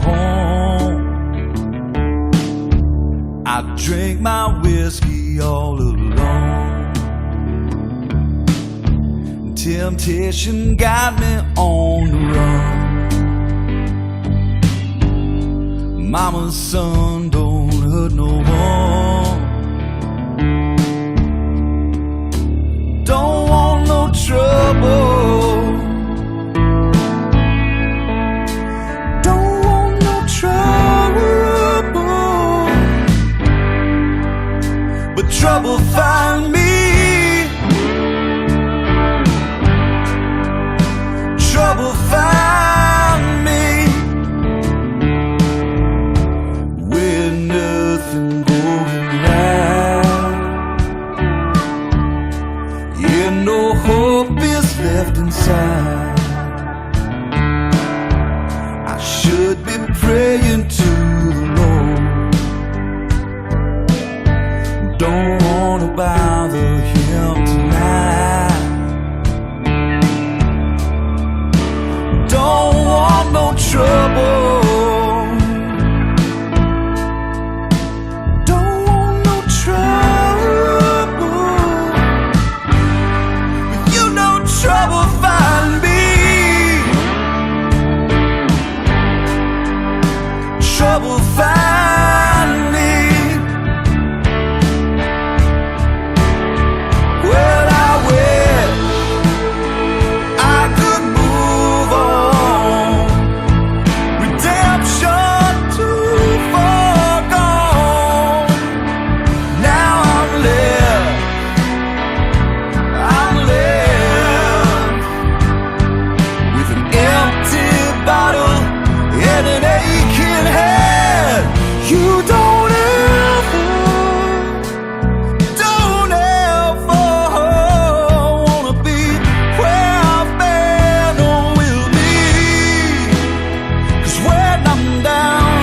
home. I drink my whiskey all alone. Temptation got me on the run. Mama's son don't hurt no one. Don't want no trouble. Don't want no trouble. But trouble find me. Trouble find me. With nothing going right. Yeah, no hope is left inside. I should be praying to the Lord. Don't wanna bother him tonight. Don't want no trouble. Don't want no trouble. But you know trouble find me. Trouble find me. Well, I wish I could move on. Redemption too far gone. Now I'm left with an empty bottle and an aching head. You don't ever wanna be where I've been or will be. 'Cause when I'm down,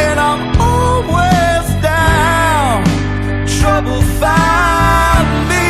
and I'm always down, trouble find me.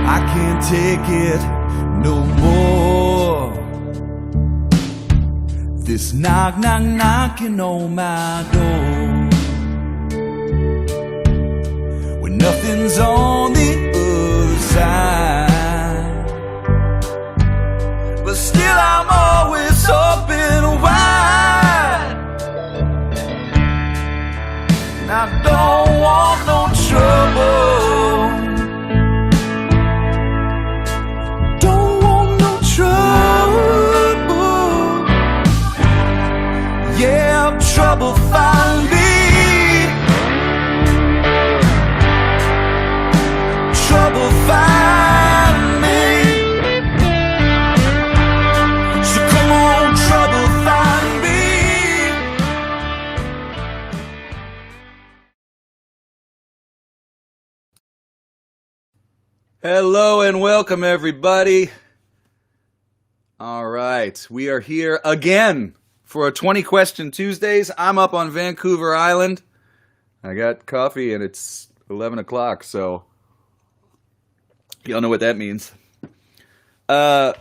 I can't take it no more. This knock, knock, knocking on my door. When nothing's on the other side, but still I'm always open wide. And I don't want no trouble. Don't want no trouble. Yeah, trouble find me. Trouble find me. So come on, trouble find me. Hello and welcome, everybody. All right, we are here again for a 20 Question Tuesdays. I'm up on Vancouver Island. I got coffee and it's 11 o'clock, so y'all know what that means. For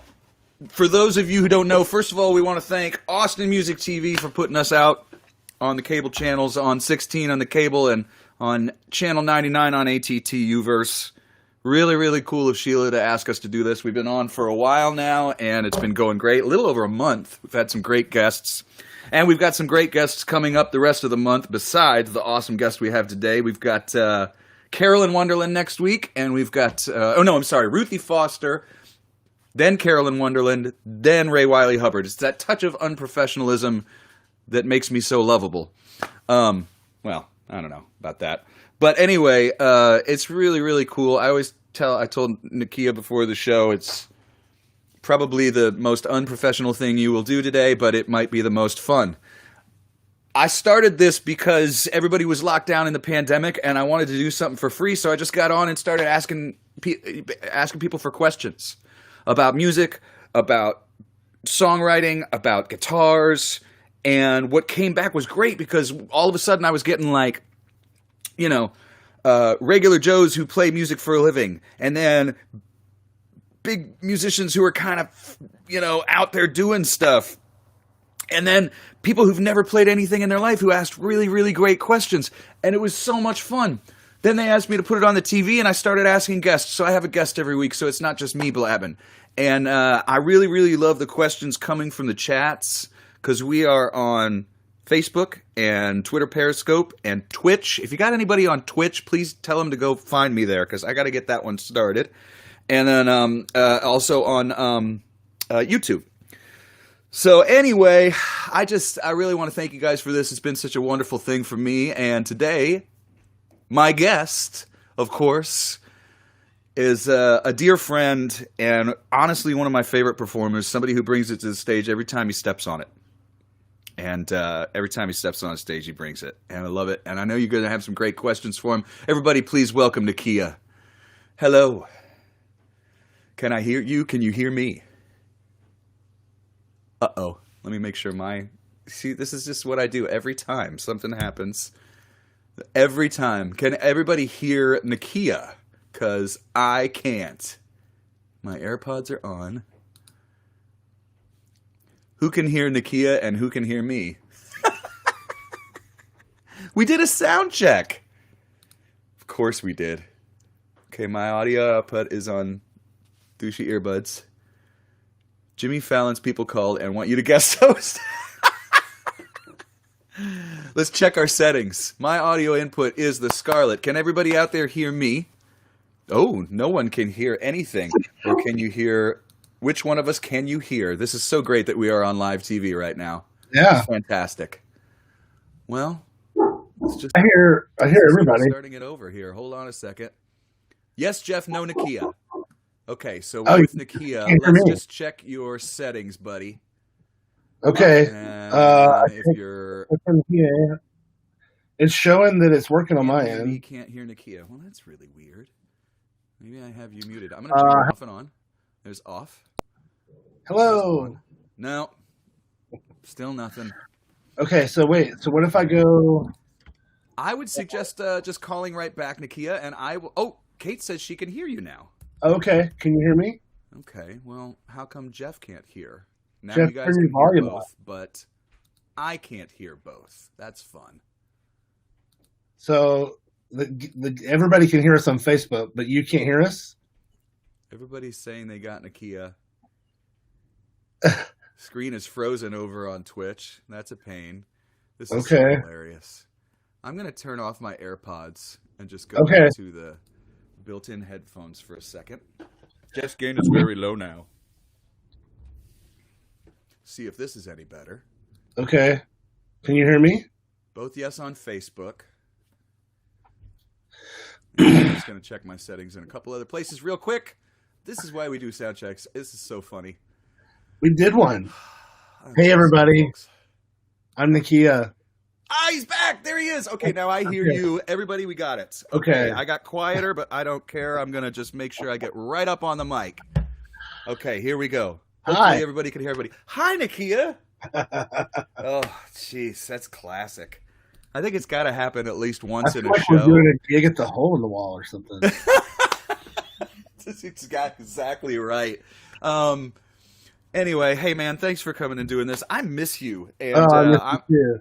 those of you who don't know, first of all, we want to thank Austin Music TV for putting us out on the cable channels, on 16 on the cable and on channel 99 on ATT Uverse. Really, really cool of Sheila to ask us to do this. We've been on for a while now, and it's been going great. A little over a month. We've had some great guests. And we've got some great guests coming up the rest of the month besides the awesome guest we have today. We've got Carolyn Wonderland next week, and we've got Ruthie Foster, then Carolyn Wonderland, then Ray Wiley Hubbard. It's that touch of unprofessionalism that makes me so lovable. Well, I don't know about that, but anyway, it's really, really cool. I told Nakia before the show, it's probably the most unprofessional thing you will do today, but it might be the most fun. I started this because everybody was locked down in the pandemic, and I wanted to do something for free, so I just got on and started asking people for questions about music, about songwriting, about guitars, and what came back was great because all of a sudden I was getting like, regular Joes who play music for a living, and then big musicians who are kind of, out there doing stuff. And then people who've never played anything in their life who asked really, really great questions. And it was so much fun. Then they asked me to put it on the TV, and I started asking guests. So I have a guest every week, so it's not just me blabbing. And I really, really love the questions coming from the chats because we are on Facebook and Twitter Periscope and Twitch. If you got anybody on Twitch, please tell them to go find me there because I got to get that one started. And then also on YouTube. So anyway, I really want to thank you guys for this. It's been such a wonderful thing for me. And today, my guest, of course, is a dear friend and honestly one of my favorite performers, somebody who brings it to the stage every time he steps on it. And every time he steps on a stage, he brings it. And I love it. And I know you're going to have some great questions for him. Everybody, please welcome Nakia. Hello. Can I hear you? Can you hear me? Uh-oh. Let me make sure See, this is just what I do every time something happens. Every time. Can everybody hear Nakia? Because I can't. My AirPods are on. Who can hear Nakia and who can hear me? We did a sound check. Of course we did. Okay, my audio output is on douchey earbuds. Jimmy Fallon's people called and want you to guest host. Let's check our settings. My audio input is the Scarlet. Can everybody out there hear me? Oh, no one can hear anything. Or can you hear... Which one of us can you hear? This is so great that we are on live TV right now. Yeah. It's fantastic. Well, let's just... I hear everybody. Starting it over here. Hold on a second. Yes, Jeff, no Nakia. Okay, so with Nakia, let's just check your settings, buddy. Okay. If you're... It's showing that it's working on my end. You can't hear Nakia. Well, that's really weird. Maybe I have you muted. I'm going to turn it off and on. There's off. Hello. No. Still nothing. Okay, so wait. So what if I go... I would suggest just calling right back, Nakia, and I will... Oh, Kate says she can hear you now. Okay, can you hear me? Okay, well, how come Jeff can't hear? Now Jeff, you guys can hear both, but I can't hear both. That's fun. So everybody can hear us on Facebook, but you can't hear us? Everybody's saying they got Nakia. Screen is frozen over on Twitch. That's a pain. This is so hilarious. I'm going to turn off my AirPods and just go to the built-in headphones for a second. Jeff's gain is very low now. See if this is any better. Okay. Can you hear me? Both yes on Facebook. I'm just going to check my settings in a couple other places real quick. This is why we do sound checks. This is so funny. We did one. Hey, everybody. I'm Nakia. Ah, he's back. There he is. Okay, now I hear you. Everybody, we got it. Okay. I got quieter, but I don't care. I'm going to just make sure I get right up on the mic. Okay, here we go. Hopefully everybody can hear everybody. Hi, Nakia. Oh, jeez. That's classic. I think it's got to happen at least once in a show. We're doing a gig at the hole in the wall or something. That's exactly right. Anyway, hey man, thanks for coming and doing this. I miss you, and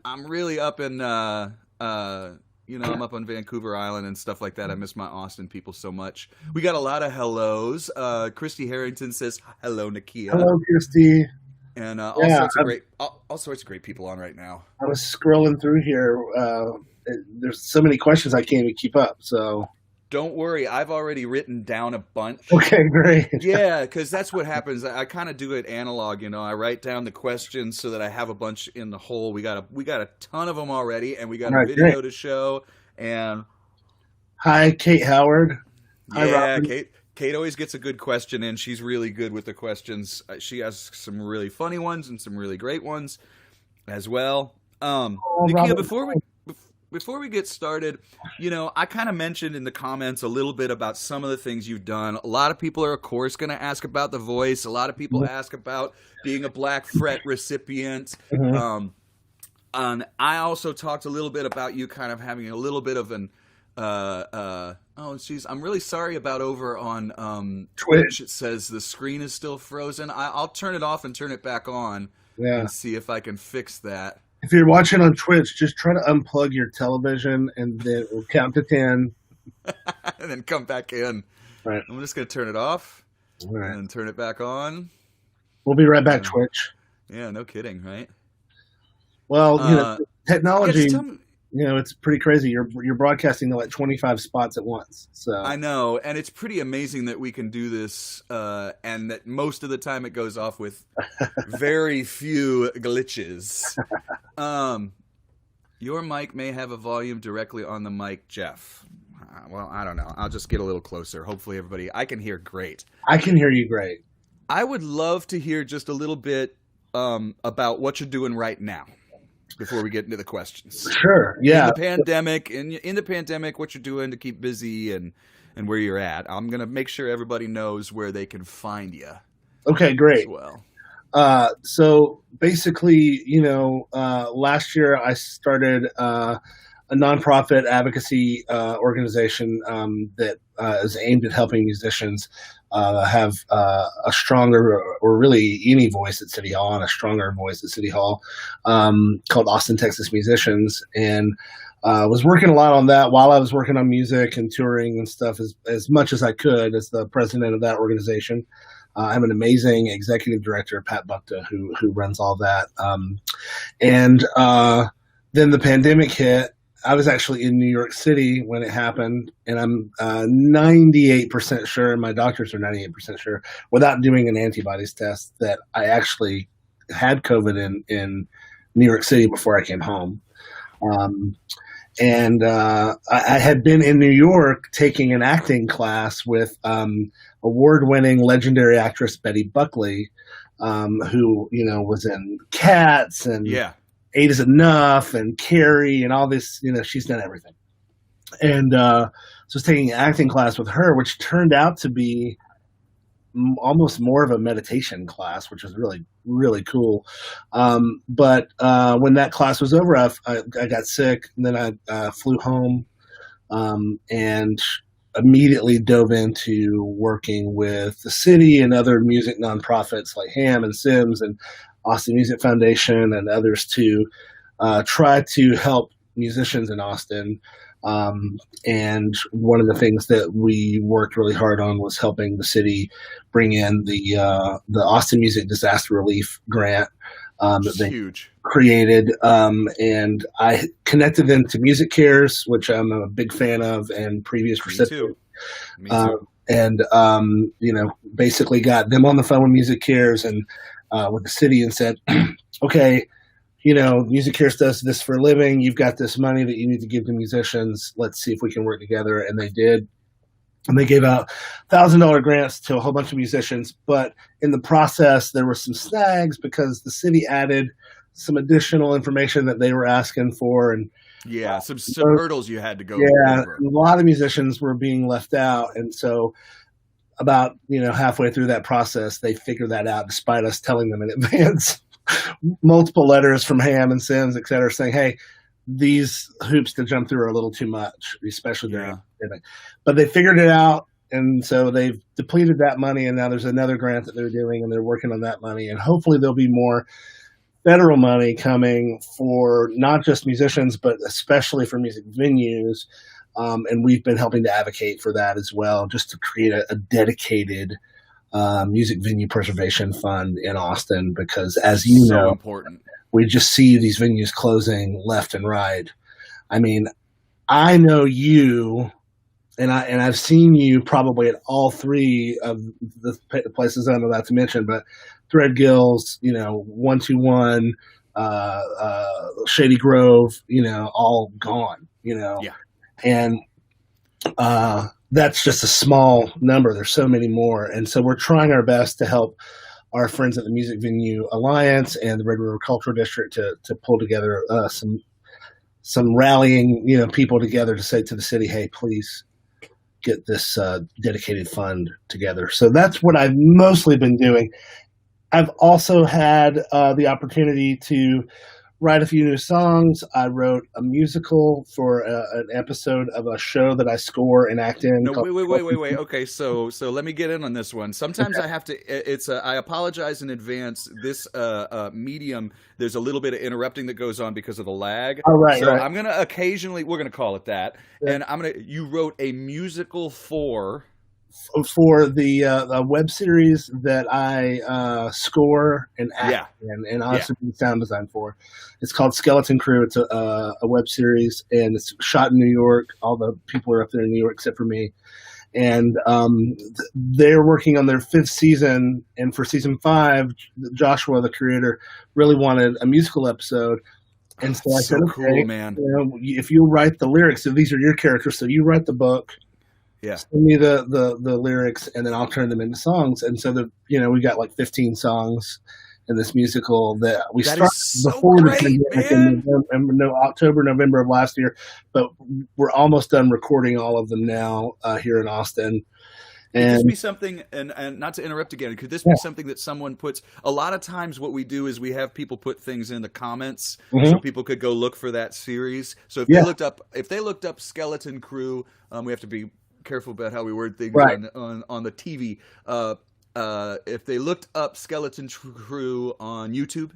I'm really up in I'm up on Vancouver Island and stuff like that. I miss my Austin people so much. We got a lot of hellos. Christy Harrington says hello, Nakia. Hello, Christy. And all sorts of great people on right now. I was scrolling through here. There's so many questions I can't even keep up. So Don't worry, I've already written down a bunch. Okay, great. Yeah, because that's what happens. I kind of do it analog, I write down the questions so that I have a bunch in the hole. We got a ton of them already, and we got All a right, video great. to show. And Hi, Kate Howard. Hi, yeah, Robin. Kate always gets a good question in. She's really good with the questions. She asks some really funny ones and some really great ones as well. Oh, Nakia, Robin. before we get started, I kind of mentioned in the comments a little bit about some of the things you've done. A lot of people are, of course, going to ask about The Voice. A lot of people ask about being a Black Fret recipient. Mhm. And I also talked a little bit about you kind of having a little bit of an oh geez, I'm really sorry about over on Twitch. It says the screen is still frozen. I'll turn it off and turn it back on Yeah. and see if I can fix that. If you're watching on Twitch, just try to unplug your television and then we'll count to 10. And then come back in. Right. I'm just going to turn it off All right. and turn it back on. We'll be right back, Twitch. Yeah, no kidding, right? Well, technology, tell me, it's pretty crazy. You're broadcasting to like 25 spots at once. So I know, and it's pretty amazing that we can do this, and that most of the time it goes off with very few glitches. Your mic may have a volume directly on the mic, Jeff. Well, I don't know. I'll just get a little closer. Hopefully I can hear great. I can hear you great. I would love to hear just a little bit about what you're doing right now before we get into the questions. Sure. Yeah. In the pandemic, what you're doing to keep busy and where you're at. I'm going to make sure everybody knows where they can find you. Okay, great. As well. So basically, last year I started a nonprofit advocacy organization that is aimed at helping musicians have a stronger, or really any voice at City Hall, and a stronger voice at City Hall, called Austin, Texas Musicians. And was working a lot on that while I was working on music and touring and stuff as much as I could as the president of that organization. I have an amazing executive director, Pat Bukta, who runs all that. And then the pandemic hit. I was actually in New York City when it happened, and I'm 98% sure, and my doctors are 98% sure, without doing an antibodies test, that I actually had COVID in New York City before I came home. And I had been in New York taking an acting class with award-winning legendary actress Betty Buckley, who was in Cats and Eight Is Enough and Carrie and all this. She's done everything. And so I was taking an acting class with her, which turned out to be almost more of a meditation class, which was really, really cool. But when that class was over, I got sick, and then I flew home and immediately dove into working with the city and other music nonprofits like Ham and Sims and Austin Music Foundation and others to try to help musicians in Austin. And one of the things that we worked really hard on was helping the city bring in the Austin Music Disaster Relief Grant that they created. And I connected them to Music Cares, which I'm a big fan of, and previous recipient. Me too. And basically got them on the phone with Music Cares and with the city and said, okay, Music Cares does this for a living. You've got this money that you need to give to musicians. Let's see if we can work together. And they did. And they gave out $1,000 grants to a whole bunch of musicians. But in the process, there were some snags because the city added some additional information that they were asking for. And some hurdles you had to go over. Yeah, a lot of musicians were being left out. And so about, halfway through that process, they figured that out despite us telling them in advance. Multiple letters from Ham and Sims, et cetera, saying, hey, these hoops to jump through are a little too much, especially during pandemic. But they figured it out, and so they've depleted that money, and now there's another grant that they're doing, and they're working on that money. And hopefully there'll be more federal money coming for not just musicians, but especially for music venues. And we've been helping to advocate for that as well, just to create a dedicated music venue preservation fund in Austin, because as you know, important. We just see these venues closing left and right. I mean, I know you I've seen you probably at all three of the places I'm about to mention, but Threadgill's, 121, Shady Grove, all gone, Yeah. and that's just a small number. There's so many more, and so we're trying our best to help our friends at the Music Venue Alliance and the Red River Cultural District to pull together some rallying, people together to say to the city, hey, please get this dedicated fund together. So that's what I've mostly been doing. I've also had the opportunity to write a few new songs. I wrote a musical for an episode of a show that I score and act in. No, wait. Okay, so let me get in on this one. Sometimes I have to. I apologize in advance. This medium, there's a little bit of interrupting that goes on because of the lag. Oh, right, so right. I'm gonna occasionally. We're gonna call it that, and You wrote a musical for the web series that I score and act and also do sound design for. It's called Skeleton Crew. It's a web series, and it's shot in New York. All the people are up there in New York except for me. And they're working on their 5th season. And for season 5, Joshua, the creator, really wanted a musical episode. And so I said, cool, okay, man. If you write the lyrics, so these are your characters, so you write the book. Yeah. Send me the lyrics, and then I'll turn them into songs. And so we got like 15 songs in this musical that we started before the pandemic in October, November of last year. But we're almost done recording all of them now here in Austin. Could this be something, and not to interrupt again, could this be something that someone puts? A lot of times what we do is we have people put things in the comments so people could go look for that series. So if they looked up Skeleton Crew, we have to be careful about how we word things on the TV. If they looked up Skeleton Crew on YouTube.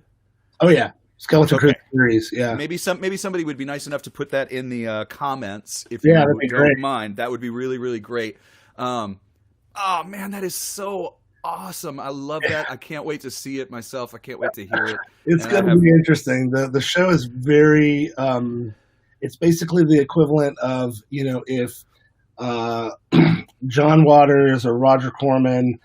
Oh yeah. Skeleton Crew series, yeah. Maybe somebody would be nice enough to put that in the comments if you don't mind. That would be really, really great. Oh man, that is so awesome! I love that. I can't wait to see it myself. I can't wait to hear it. It's going to be interesting. The show is very. It's basically the equivalent of if John Waters or Roger Corman,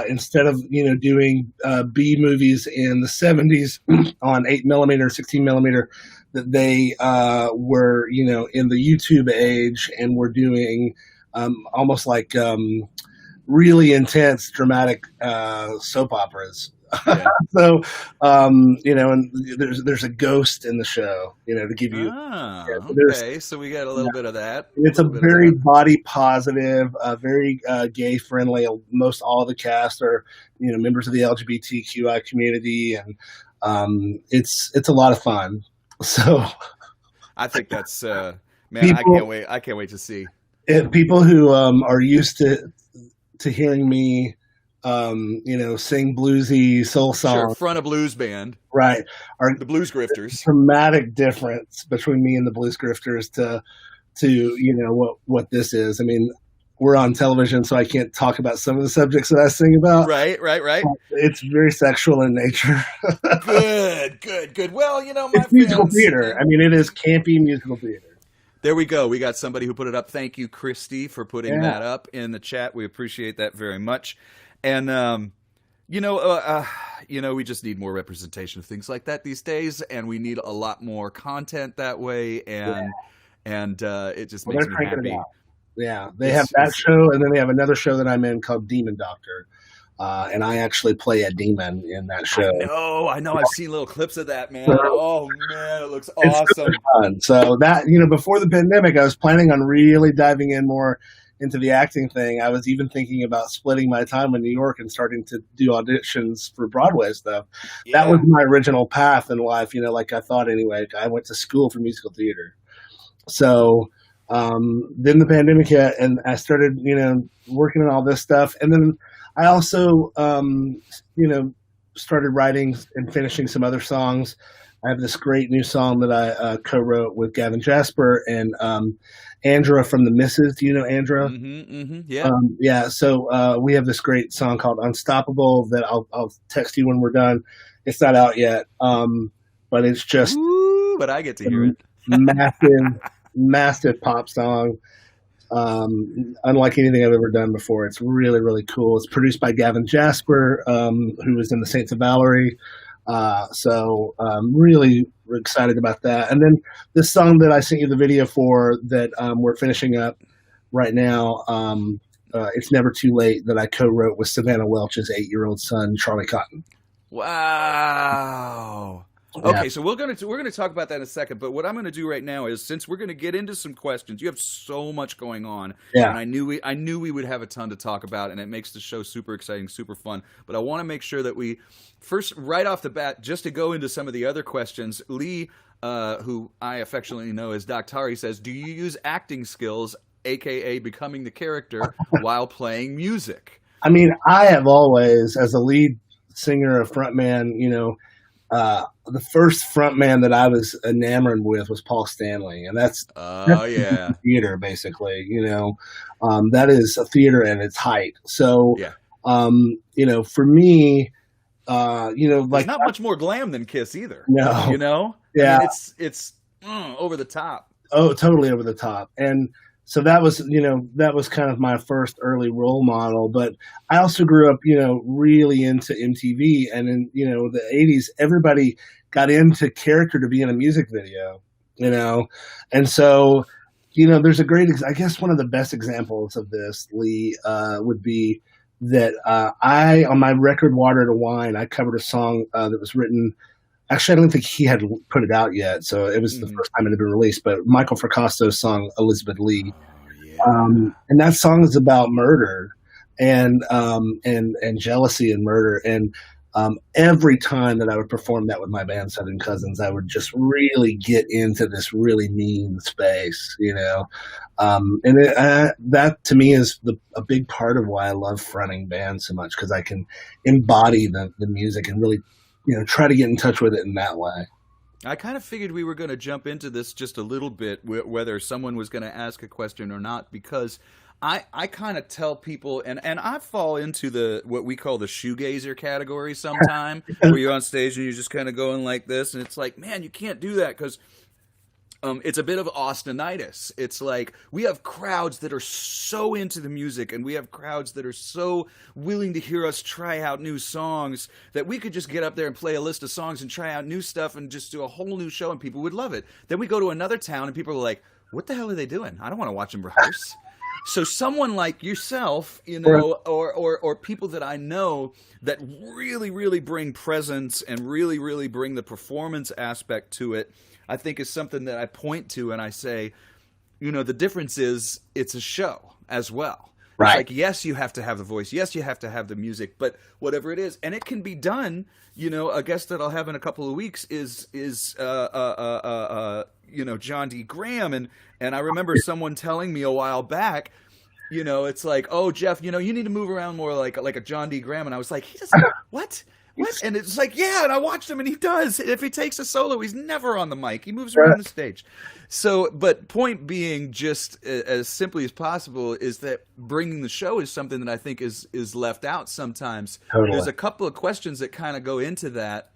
instead of doing B movies in the 70s on 8mm, 16mm, that they were in the YouTube age and were doing almost like really intense dramatic soap operas. Yeah. So and there's a ghost in the show to give you okay, so we got a little bit of that. It's a very body positive, very gay friendly. Most all of the cast are members of the LGBTQI community, and it's a lot of fun. So I think that's man, I can't wait to see people who are used to hearing me sing bluesy soul songs. Sure, front a blues band. Right. Are the Blues Grifters. Dramatic difference between me and the Blues Grifters to what this is. I mean, we're on television, so I can't talk about some of the subjects that I sing about. Right. It's very sexual in nature. Good. Well, it's musical theater. I mean, it is campy musical theater. There we go. We got somebody who put it up. Thank you, Christy, for putting that up in the chat. We appreciate that very much. And, we just need more representation of things like that these days, and we need a lot more content that way, and it just makes me happy. Yeah, they have that show, and then they have another show that I'm in called Demon Doctor, and I actually play a demon in that show. I know. I've seen little clips of that, man. Oh, man, it looks awesome. Fun. So that, before the pandemic, I was planning on really diving in more into the acting thing. I was even thinking about splitting my time in New York and starting to do auditions for Broadway stuff. Yeah. That was my original path in life, like I thought anyway. I went to school for musical theater. So then the pandemic hit, and I started, working on all this stuff. And then I also, started writing and finishing some other songs. I have this great new song that I co-wrote with Gavin Jasper and Andra from the Misses. Do you know Andra? Yeah. Yeah. So we have this great song called Unstoppable that I'll text you when we're done. It's not out yet, but it's just. Ooh, but I get to hear it. Massive pop song. unlike anything I've ever done before. It's really, really cool. It's produced by Gavin Jasper, who was in the Saints of Valerie. Really excited about that. And then this song that I sent you the video for that we're finishing up right now, It's Never Too Late, that I co-wrote with Savannah Welch's 8-year-old son, Charlie Cotton. Wow. Yeah. Okay, so we're gonna talk about that in a second. But what I'm gonna do right now is, since we're gonna get into some questions, you have so much going on, Yeah. and I knew we would have a ton to talk about, and it makes the show super exciting, super fun. But I want to make sure that we first, right off the bat, just to go into some of the other questions. Lee, who I affectionately know as Doctari, says, "Do you use acting skills, aka becoming the character, while playing music?" I mean, I have always, as a lead singer, a frontman, the first frontman that I was enamored with was Paul Stanley, and that's yeah, theater, basically. That is a theater at its height. So, yeah. For me, There's not much more glam than Kiss either. No. Yeah, Yeah. I mean, it's over the top. Oh, totally over the top. And so that was kind of my first early role model. But I also grew up, really into MTV, and in, the 80s, everybody got into character to be in a music video, and so, there's a great, I guess one of the best examples of this, Lee, would be that on my record, Water to Wine, I covered a song that was written. Actually, I don't think he had put it out yet, so it was the first time it had been released. But Michael Fracasto's song "Elizabeth Lee," and that song is about murder and jealousy and murder. And every time that I would perform that with my band Southern Cousins, I would just really get into this really mean space, that to me is a big part of why I love fronting bands so much, because I can embody the music and really, try to get in touch with it in that way. I kind of figured we were going to jump into this just a little bit, whether someone was going to ask a question or not, because I kind of tell people, and I fall into what we call the shoegazer category sometime, where you're on stage and you're just kind of going like this, and it's like, man, you can't do that, because it's a bit of Austinitis. It's like we have crowds that are so into the music, and we have crowds that are so willing to hear us try out new songs, that we could just get up there and play a list of songs and try out new stuff and just do a whole new show, and people would love it. Then we go to another town and people are like, what the hell are they doing? I don't want to watch them rehearse. So someone like yourself, or people that I know that really, really bring presence and really, really bring the performance aspect to it, I think is something that I point to and I say, the difference is it's a show as well. Right. It's like, yes, you have to have the voice. Yes, you have to have the music, but whatever it is, and it can be done. A guest that I'll have in a couple of weeks is John D. Graham, and I remember someone telling me a while back, it's like, oh, Jeff, you need to move around more like a John D. Graham, and I was like, he doesn't what? And it's like, yeah, and I watched him, and he does. If he takes a solo, he's never on the mic. He moves around the stage. So, but point being, just as simply as possible, is that bringing the show is something that I think is left out sometimes. Totally. There's a couple of questions that kind of go into that.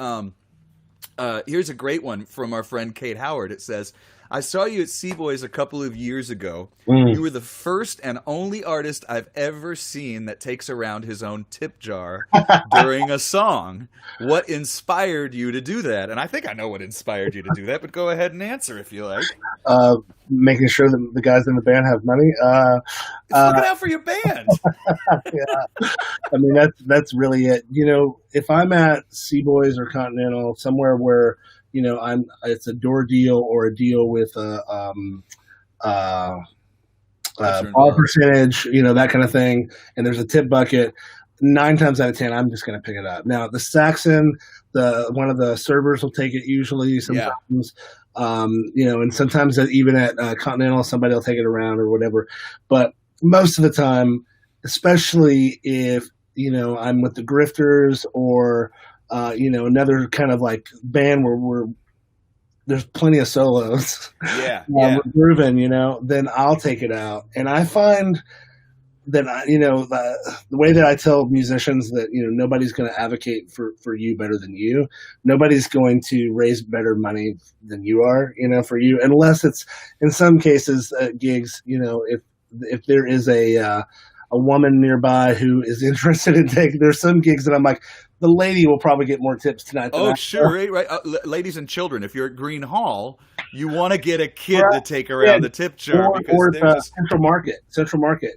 Here's a great one from our friend Kate Howard. It says, I saw you at Seaboys a couple of years ago. You were the first and only artist I've ever seen that takes around his own tip jar during a song. What inspired you to do that? And I think I know what inspired you to do that, but go ahead and answer if you like. Making sure that the guys in the band have money. It's looking out for your band. Yeah. I mean, that's really it. If I'm at Seaboys or Continental, somewhere where, it's a door deal or a deal with bar percentage, that kind of thing, and there's a tip bucket, 9 times out of 10, I'm just going to pick it up. Now, the Saxon, one of the servers will take it usually, sometimes, and sometimes even at Continental, somebody will take it around or whatever. But most of the time, especially if, I'm with the Grifters or, another kind of like band where there's plenty of solos. Yeah. We're grooving, then I'll take it out. And I find that, the way that I tell musicians that, nobody's going to advocate for you better than you. Nobody's going to raise better money than you are, for you, unless it's in some cases gigs, if there is a woman nearby who is interested in taking, there's some gigs that I'm like, the lady will probably get more tips tonight than Oh, I sure, right, right. Ladies and children, if you're at Green Hall, you want to get a kid will. to take around the tip jar because Or they're the just Central Market.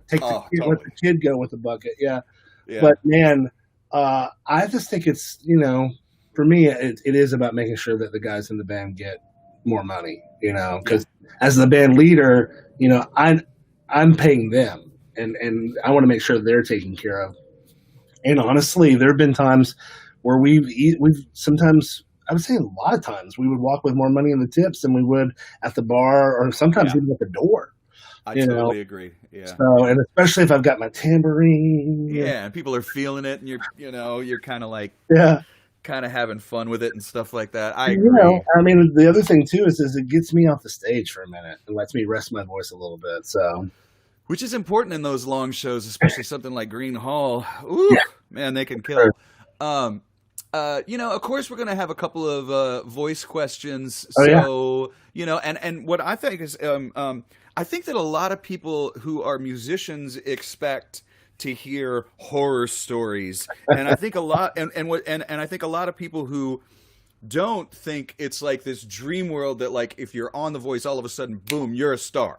Take the oh, kid, let the totally, kid go with the bucket. Yeah. yeah, But man, I just think it's, for me, it is about making sure that the guys in the band get more money, yeah, because as the band leader, I'm paying them, and I want to make sure they're taken care of. And honestly, there have been times where we've sometimes, I would say a lot of times, we would walk with more money in the tips than we would at the bar, or sometimes yeah. even at the door. I You know, totally agree. Yeah, so, and especially if I've got my tambourine. yeah, and people are feeling it, and you're kind of like Yeah. kind of having fun with it and stuff like that. I agree. I mean, the other thing too is it gets me off the stage for a minute and lets me rest my voice a little bit. So, Which is important in those long shows, especially something like Green Hall. Ooh, yeah. man, they can Sure. kill. Um, of course, we're going to have a couple of voice questions. Oh yeah. So, and what I think is, I think that a lot of people who are musicians expect to hear horror stories, and I think a lot, and I think a lot of people who don't think it's like this dream world that like if you're on The Voice, all of a sudden, boom, you're a star.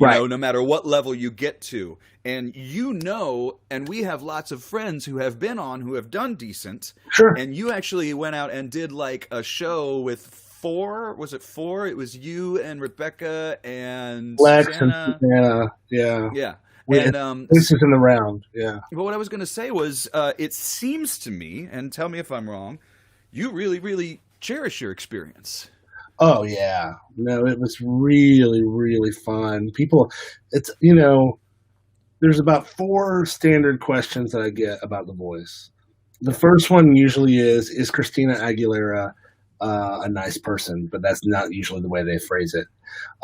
Right. No matter what level you get to. And and we have lots of friends who have been on who have done decent. Sure. And you actually went out and did like a show with four, was it four? It was you and Rebecca and Lex and Susanna. Savannah. Yeah. Yeah. We, And this is in the round. Yeah. but what I was going to say was, it seems to me, and tell me if I'm wrong, you really, really cherish your experience. Oh yeah. No, it was really, really fun. It's, there's about four standard questions that I get about The Voice. The first one usually is Christina Aguilera a nice person? But that's not usually the way they phrase it.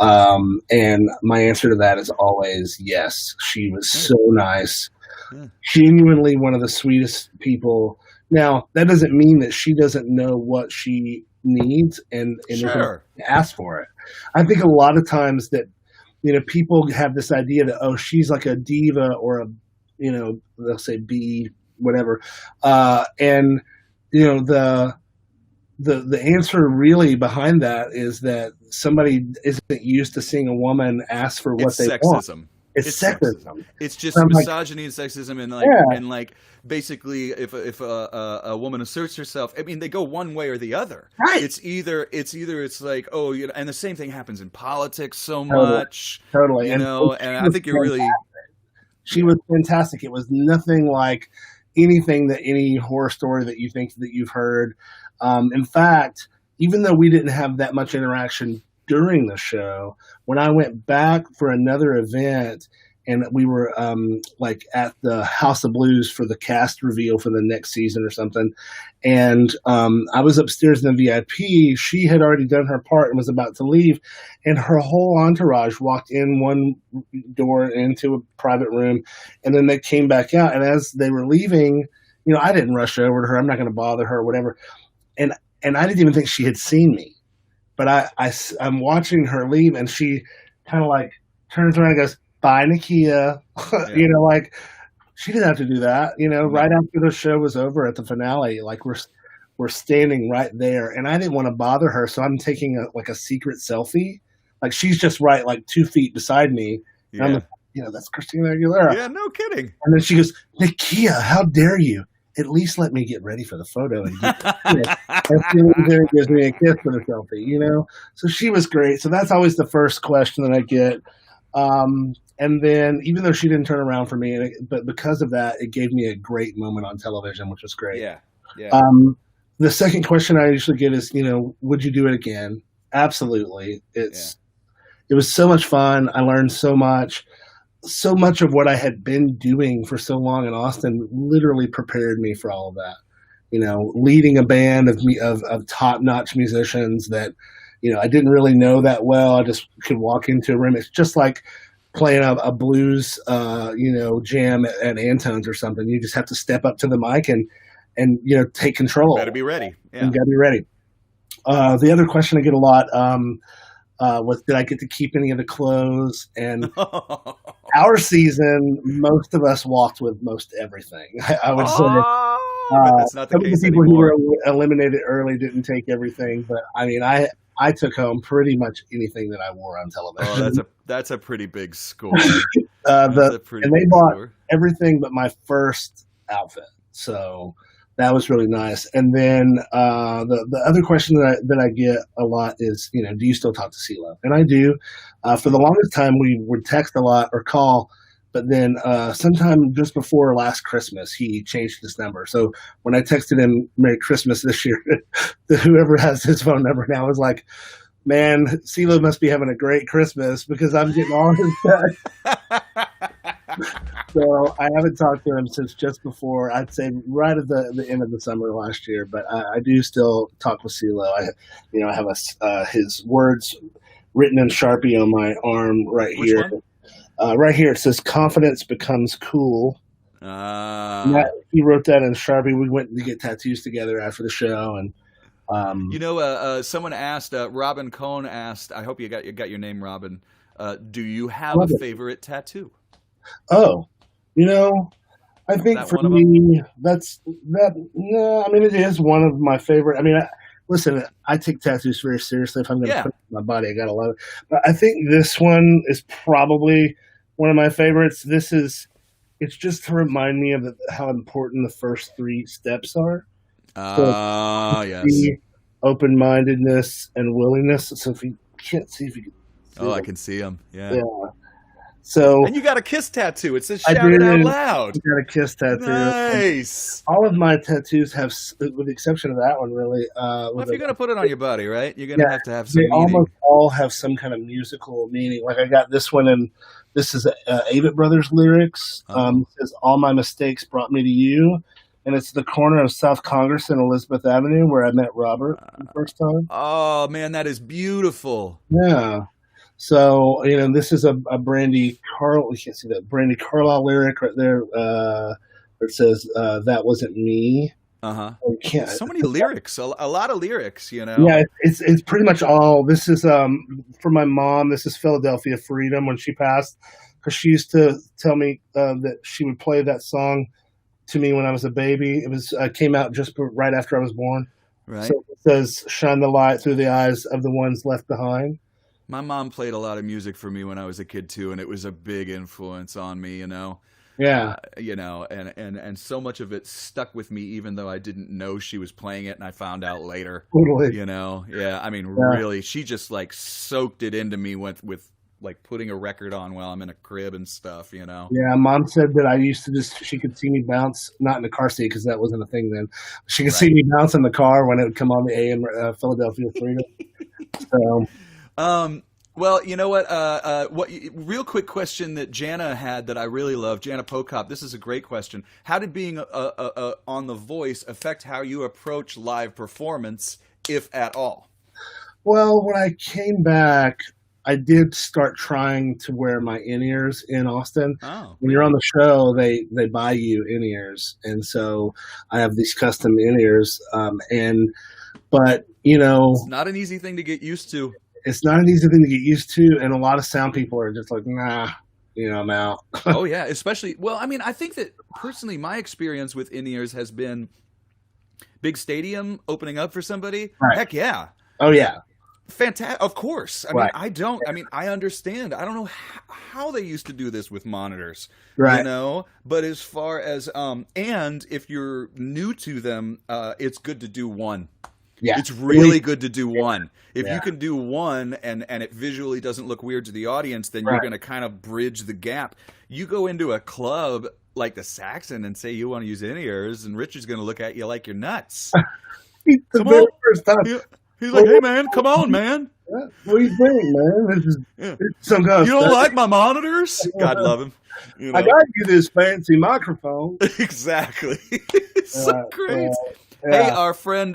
And my answer to that is always yes. She was Yeah. so nice, Yeah. genuinely one of the sweetest people. Now, that doesn't mean that she doesn't know what she needs and isn't Sure. ask for it. I think a lot of times that people have this idea that, oh, she's like a diva or a, they'll say B whatever, and the answer really behind that is that somebody isn't used to seeing a woman ask for what It's they want. sexism. It's Sexism. sexism. It's just So I'm like, misogyny and sexism, yeah, and like basically, if a woman asserts herself, I mean, they go one way or the other. right, It's like, oh, and the same thing happens in politics so totally, much, totally. And so and she I was think you're really she was fantastic. It was nothing like anything that any horror story that you think that you've heard. In fact, even though we didn't have that much interaction during the show, when I went back for another event and we were like at the House of Blues for the cast reveal for the next season or something, and I was upstairs in the VIP. She had already done her part and was about to leave, and her whole entourage walked in one door into a private room, and then they came back out. And as they were leaving, I didn't rush over to her. I'm not going to bother her or whatever. And I didn't even think she had seen me. But I'm watching her leave, and she kind of like turns around and goes, "Bye, Nakia." yeah, Like she didn't have to do that. Right no, after the show was over at the finale, like we're standing right there, and I didn't want to bother her, so I'm taking a secret selfie. Like she's just right, like 2 feet beside me, and I'm yeah, like, that's Christina Aguilera. yeah, no kidding. And then she goes, "Nakia, how dare you? At least let me get ready for the photo and get and she leans in and gives me a kiss for the selfie. So she was great. So that's always the first question that I get. And then even though she didn't turn around for me, but because of that, it gave me a great moment on television, which was great. Yeah, yeah, The second question I usually get is, would you do it again? Absolutely. It yeah, was so much fun. I learned so much. So much of what I had been doing for so long in Austin literally prepared me for all of that. Leading a band of top-notch musicians that, I didn't really know that well. I just could walk into a room. It's just like playing a blues, jam at Antone's or something. You just have to step up to the mic and take control. better be ready. You Yeah, got to be ready. The other question I get a lot, was did I get to keep any of the clothes? And our season, most of us walked with most everything. I would say. But that's not the Some of the case people who anymore. were eliminated early didn't take everything, but I mean, I took home pretty much anything that I wore on television. Oh, that's a pretty big score. That's a pretty And they big bought score. everything but my first outfit, so that was really nice. And then the other question that I get a lot is, do you still talk to CeeLo? And I do. For the longest time, we would text a lot or call. But then sometime just before last Christmas, he changed his number. So when I texted him Merry Christmas this year, whoever has his phone number now was like, man, CeeLo must be having a great Christmas because I'm getting all his texts. So I haven't talked to him since just before, I'd say right at the end of the summer last year. But I do still talk with CeeLo. I have his words written in Sharpie on my arm right Which here. one? Right here it says confidence becomes cool. He wrote that in Sharpie. We went to get tattoos together after the show, and someone asked, Robin Cohn asked, I hope you got your name, Robin. Do you have a favorite tattoo? Oh, I think for me, no, I mean, it is one of my favorite. I mean, listen, I take tattoos very seriously. If I'm going to put it on my body, I got to love it. But I think this one is probably one of my favorites. It's just to remind me of how important the first 3 steps are. Yes. Open-mindedness and willingness. So if you can't see, if you can see I can see them. Yeah. So, and you got a kiss tattoo. It says "Shout it out loud." You got a kiss tattoo. Nice. All of my tattoos have, with the exception of that one, really. Well, if you're gonna put it on your body, right? You're gonna have to have some. They meaning. almost all have some kind of musical meaning. Like I got this one, and this is Avett Brothers lyrics. It says, "All my mistakes brought me to you," and it's the corner of South Congress and Elizabeth Avenue where I met Robert the first time. Oh man, that is beautiful. Yeah. So, this is a Brandy Carlisle. You can't see that Brandy Carlisle lyric right there. Where it says, "That wasn't me." So many lyrics, a lot of lyrics. Yeah, it's pretty much all. This is for my mom. This is Philadelphia Freedom when she passed, because she used to tell me that she would play that song to me when I was a baby. It was came out just right after I was born. Right. So it says, "Shine the light through the eyes of the ones left behind." My mom played a lot of music for me when I was a kid too, and it was a big influence on me, Yeah. And so much of it stuck with me, even though I didn't know she was playing it, and I found out later. Totally. Yeah. I mean, really, she just like soaked it into me with like putting a record on while I'm in a crib and stuff, Yeah, Mom said that I used to she could see me bounce, not in the car seat because that wasn't a thing then. She could see me bounce in the car when it would come on the AM Philadelphia Freedom. So. Well, you know what? Real quick question that Jana had that I really love, Jana Pokop. This is a great question. How did being on The Voice affect how you approach live performance, if at all? Well, when I came back, I did start trying to wear my in-ears in Austin. When you're on the show, they buy you in-ears, and so I have these custom in-ears. But it's not an easy thing to get used to. It's not an easy thing to get used to, and a lot of sound people are just like, nah, I'm out. Oh, yeah, especially, well, I mean, I think that personally my experience with in-ears has been big stadium opening up for somebody. Right. Heck yeah. Oh, yeah. Fantastic. Of course. I mean, I understand. I don't know how they used to do this with monitors, right? But as far as, and if you're new to them, it's good to do one. Yeah. It's really good to do one. If you can do one and it visually doesn't look weird to the audience, then you're going to kind of bridge the gap. You go into a club like the Saxon and say you want to use in-ears, and Richard's going to look at you like you're nuts. Come on. First time. He's like, hey, man, come on, man. What are you doing, man? This is some kind of you don't like my monitors? God love him. I got you this fancy microphone. Exactly. It's so great. Hey, our friend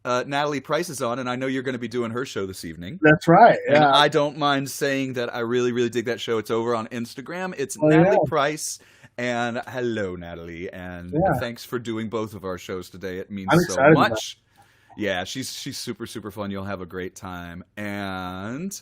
Natalie Price is on, and I know you're going to be doing her show this evening. That's right. Yeah. And I don't mind saying that I really, really dig that show. It's over on Instagram. It's Natalie Price. And hello, Natalie. And thanks for doing both of our shows today. It means so much. Yeah, she's super super fun. You'll have a great time. And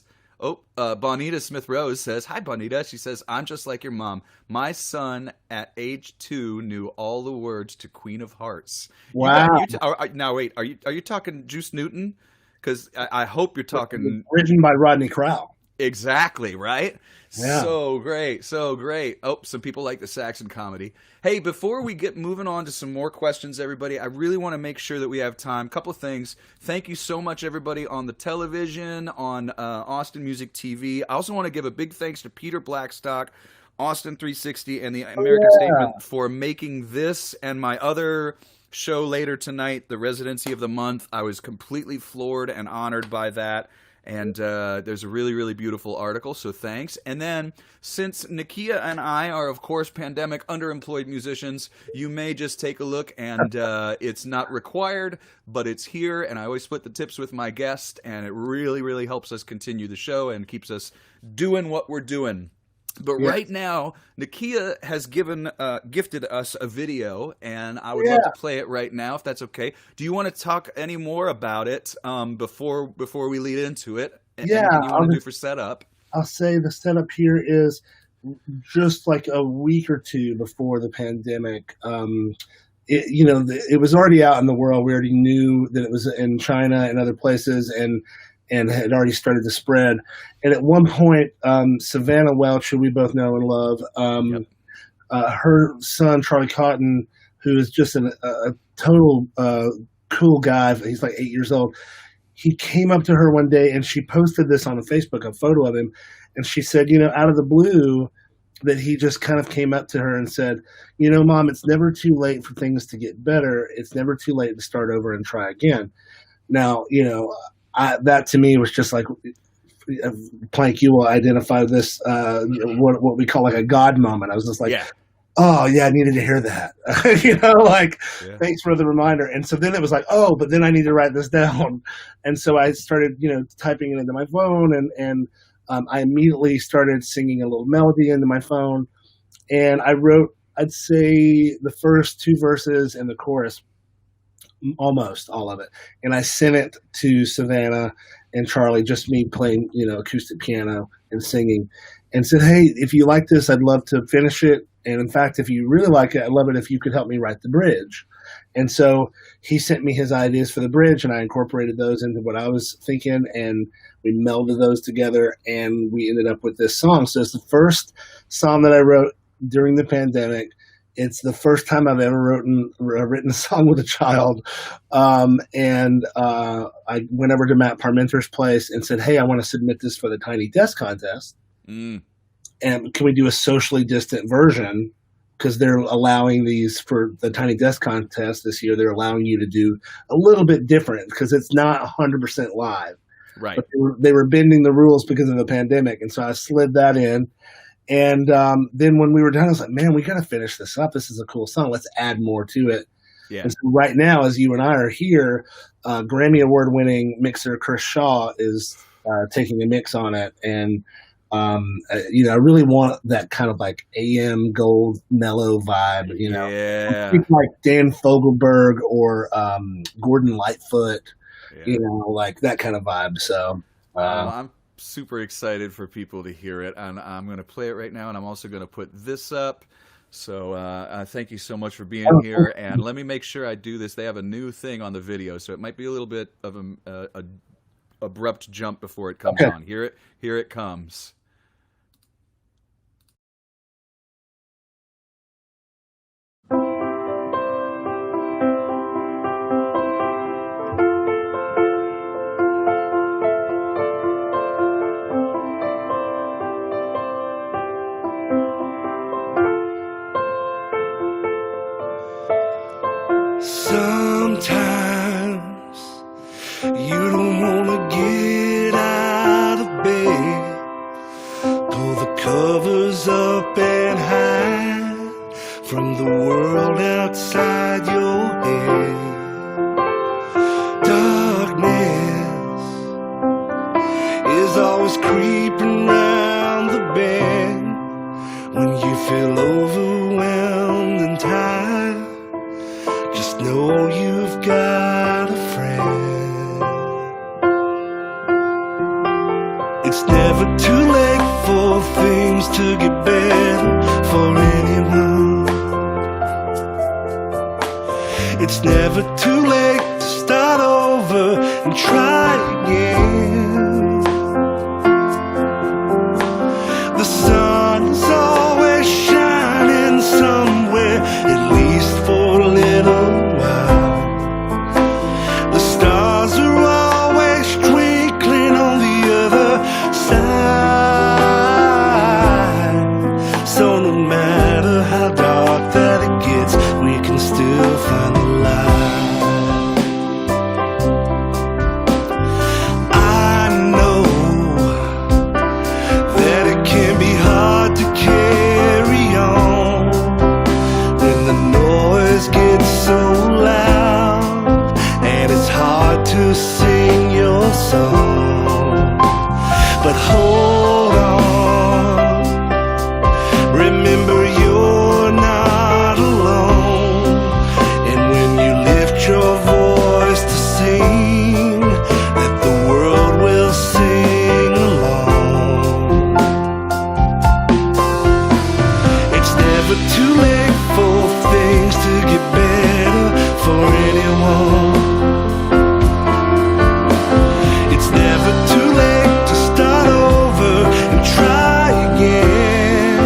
Bonita Smith Rose says, "Hi Bonita." She says, "I'm just like your mom. My son at age 2 knew all the words to Queen of Hearts." You got Wow. now. Wait, are you talking Juice Newton? Because I hope you're talking Written by Rodney Crowell. exactly right. Yeah. So great, so great. Oh, some people like the Saxon comedy. Hey, before we get moving on to some more questions, everybody, I really want to make sure that we have time. Couple of things. Thank you so much, everybody, on the television, on Austin Music TV. I also want to give a big thanks to Peter Blackstock, Austin 360, and the Oh, American yeah. Statement for making this and my other show later tonight, the Residency of the Month. I was completely floored and honored by that. And there's a really, really beautiful article, so thanks. And then, since Nakia and I are, of course, pandemic underemployed musicians, you may just take a look, and it's not required, but it's here. And I always split the tips with my guest, and it really, really helps us continue the show and keeps us doing what we're doing. But Yeah. right now, Nakia has gifted us a video, and I would Yeah. love to play it right now, if that's okay. Do you want to talk any more about it before we lead into it? Yeah. Anything you want to do for setup? I'll say the setup here is just like a week or two before the pandemic. It was already out in the world. We already knew that it was in China and other places, and had already started to spread. And at one point, Savannah Welch, who we both know and love, Yep. her son Charlie Cotton, who is just a total cool guy. He's like 8 years old. He came up to her one day and she posted this on Facebook, a photo of him, and she said, out of the blue, that he just kind of came up to her and said, Mom, it's never too late for things to get better. It's never too late to start over and try again. Now, that to me was just like, Plank, you will identify this, what we call like a God moment. I was just like, Yeah. oh yeah, I needed to hear that. Yeah. Thanks for the reminder. And so then it was like, oh, but then I need to write this down. And so I started, typing it into my phone, and I immediately started singing a little melody into my phone. And I wrote, I'd say, the first 2 verses and the chorus, almost all of it. And I sent it to Savannah and Charlie, just me playing, acoustic piano and singing, and said, hey, if you like this, I'd love to finish it. And in fact, if you really like it, I'd love it if you could help me write the bridge. And so he sent me his ideas for the bridge, and I incorporated those into what I was thinking, and we melded those together, and we ended up with this song. So it's the first song that I wrote during the pandemic. It's the first time I've ever written a song with a child. I went over to Matt Parmenter's place and said, hey, I want to submit this for the Tiny Desk contest. Mm. And can we do a socially distant version? Because they're allowing these for the Tiny Desk contest this year. They're allowing you to do a little bit different because it's not 100% live. Right. But they were bending the rules because of the pandemic. And so I slid that in. And then when we were done, I was like, man, we got to finish this up. This is a cool song. Let's add more to it. Yeah. And so right now, as you and I are here, Grammy Award-winning mixer Chris Shaw is taking a mix on it. And I really want that kind of like AM gold mellow vibe, Yeah. like Dan Fogelberg or Gordon Lightfoot, Yeah. like that kind of vibe. So Well, I'm super excited for people to hear it, and I'm going to play it right now, and I'm also going to put this up. So thank you so much for being here, and let me make sure I do this. They have a new thing on the video, so it might be a little bit of a abrupt jump before it comes on. Here it comes. Sometimes you don't want to get out of bed. Pull the covers up and hide from the world outside your head. Darkness is always creeping round the bend. When you feel overwhelmed and tired, just know you've got a friend. things to get better for anyone. It's never too late to start over and try again. The sun is always shining somewhere, at least for a little while. The stars are always twinkling on the other side. So no matter how dark that it gets, we can still find the light. I know that it can be hard to carry on when the noise gets so loud, and it's hard to sing your song. But hold on, remember you're not alone. And when you lift your voice to sing, that the world will sing along. It's never too late for things to get better for anyone. It's never too late to start over and try again.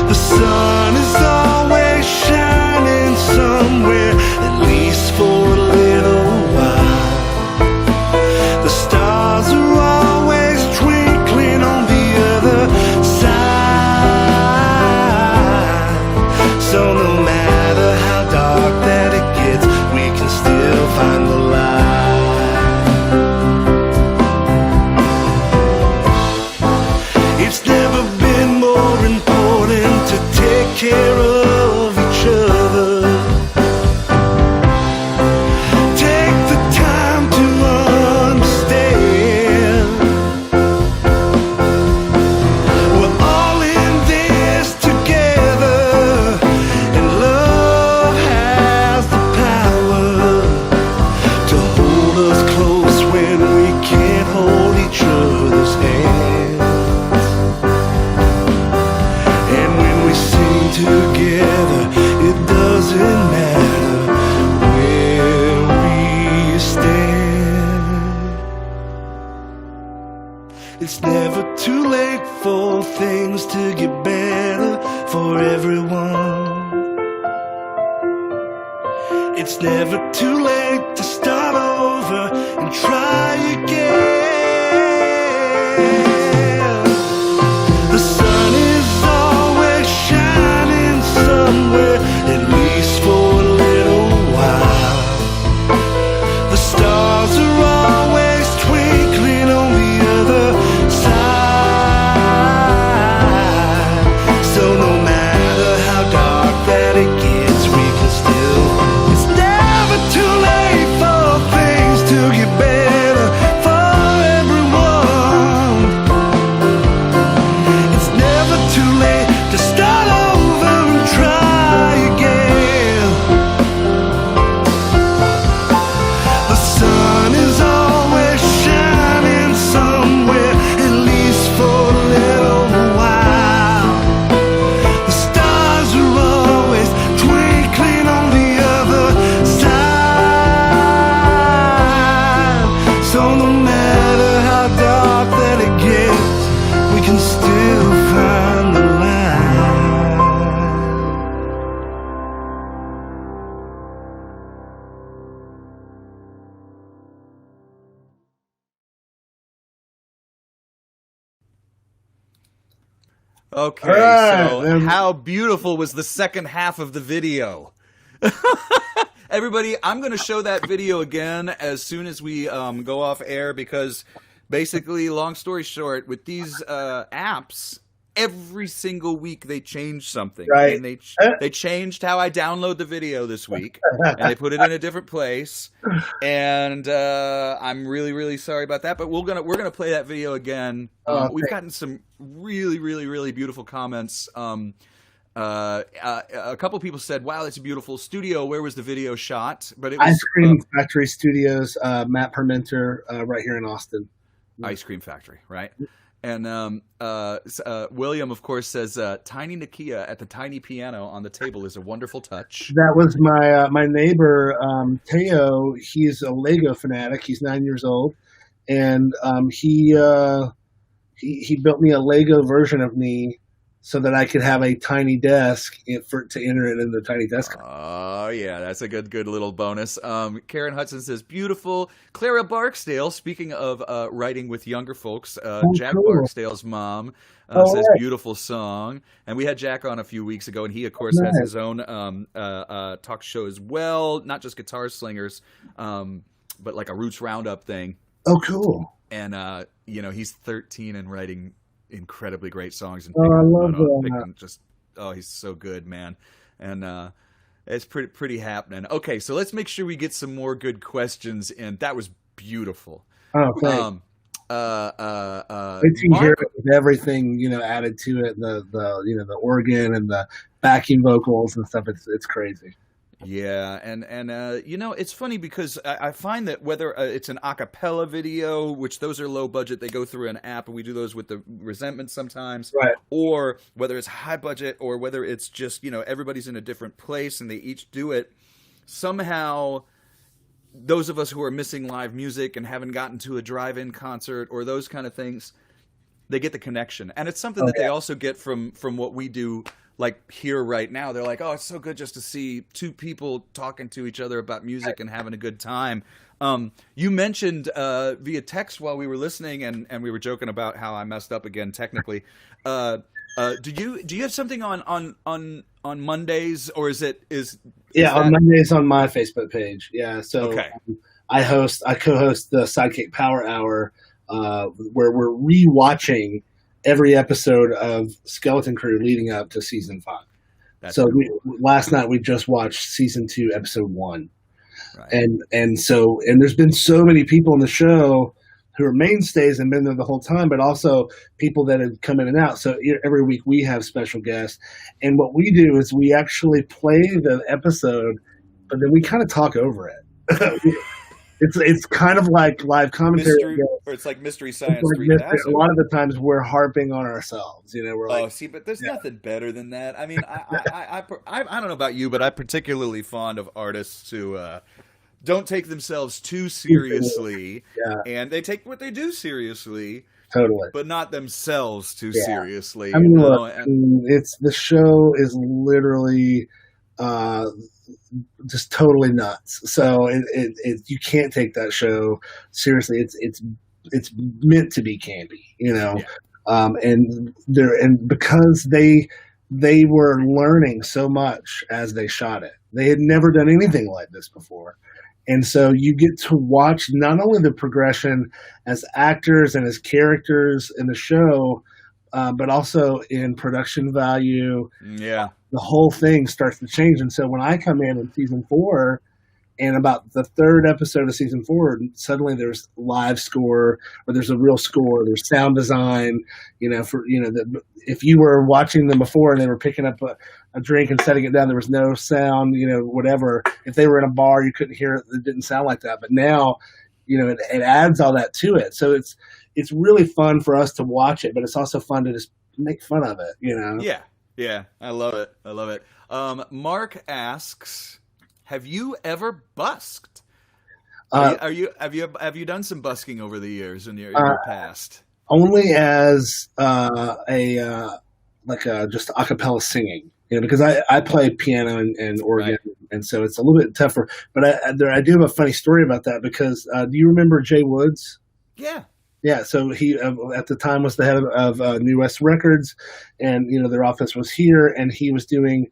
The sun is always shining somewhere, at least for a little while. The stars are always twinkling on the other side. So no matter how dark that it gets, we can still find the light. It's never been more important to take care of each other. Take the time to understand. We're all in this together, and love has the power to hold us close when we can't hold each other's hands. And when we sing together, it doesn't matter where we stand. It's never too late for things to get better for everyone. It's never too late to start over and try again. The sun is always shining somewhere, at least for a little while. The stars are always twinkling on the other side. So no matter how dark that it gets, we can still. It's never too late for things to get better for everyone. It's never too late to start over and try again. The sun is always shining somewhere, at least for a little while. The stars are always twinkling on the other side. So no matter how dark that it gets, we can still find the light. Okay, All right, so then. how beautiful was the second half of the video? Everybody, I'm going to show that video again as soon as we go off air, because basically, long story short, with these apps, every single week they change something. Right. And they changed how I download the video this week, and they put it in a different place. And I'm really, really sorry about that. But we're gonna play that video again. We've gotten some really, really, really beautiful comments. A couple people said, "Wow, that's a beautiful studio. Where was the video shot?" But it was Ice Cream Factory Studios, Matt Permenter, right here in Austin. ice cream factory, right? And William, of course, says tiny Nakia at the tiny piano on the table is a wonderful touch. That was my neighbor Teo. He's a Lego fanatic. He's 9 years old, and he built me a Lego version of me so that I could have a tiny desk to enter it in the tiny desk. Oh, yeah, that's a good little bonus. Karen Hudson says, beautiful. Clara Barksdale, speaking of writing with younger folks, Jack cool. Barksdale's mom says, right. beautiful song. And we had Jack on a few weeks ago, and he, of course, has his own talk show as well, not just Guitar Slingers, but like a Roots Roundup thing. Oh, cool. And, he's 13 and writing incredibly great songs. And I love that. He's so good, man. And it's pretty happening. Okay, so let's make sure we get some more good questions in. That was beautiful. Oh, thanks. With everything added to it, the organ and the backing vocals and stuff. It's crazy. Yeah, and it's funny because I find that whether it's an a cappella video, which those are low budget, they go through an app, and we do those with the Resentment sometimes, right? Or whether it's high budget, or whether it's just everybody's in a different place and they each do it. Somehow, those of us who are missing live music and haven't gotten to a drive-in concert or those kind of things, they get the connection, and it's something that they also get from what we do. Like here right now, they're like, oh, it's so good just to see two people talking to each other about music and having a good time. You mentioned via text while we were listening, and we were joking about how I messed up again technically. Do you have something on Mondays, or is on Mondays on my Facebook page? Yeah, so okay. I co-host the Sidekick Power Hour, where we're rewatching every episode of Skeleton Crew leading up to season 5. So cool. Last night we just watched season 2, episode 1. Right. And there's been so many people in the show who are mainstays and been there the whole time, but also people that have come in and out. So every week we have special guests. And what we do is we actually play the episode, but then we kind of talk over it. It's kind of like live commentary, or it's like Mystery Science. A lot of the times we're harping on ourselves. We're like, but there's nothing better than that. I mean, I don't know about you, but I'm particularly fond of artists who don't take themselves too seriously, and they take what they do seriously, totally, but not themselves too seriously. I mean, look, it's the show is literally. Just totally nuts. So you can't take that show seriously. It's meant to be candy, and because they were learning so much as they shot it. They had never done anything like this before. And so you get to watch not only the progression as actors and as characters in the show, but also in production value. Yeah. The whole thing starts to change. And so when I come in season 4, and about the 3rd episode of season 4, suddenly there's live score, or there's a real score, there's sound design, if you were watching them before and they were picking up a drink and setting it down, there was no sound, whatever. If they were in a bar, you couldn't hear it. It didn't sound like that. But now, it adds all that to it. So it's really fun for us to watch it, but it's also fun to just make fun of it, Yeah, I love it. Mark asks, have you ever busked? Have you done some busking over the years in your past? Only as just a cappella singing, because I play piano and organ, right. And so it's a little bit tougher. But I do have a funny story about that, because do you remember Jay Woods? Yeah. Yeah, so he at the time was the head of New West Records, and their office was here, and he was doing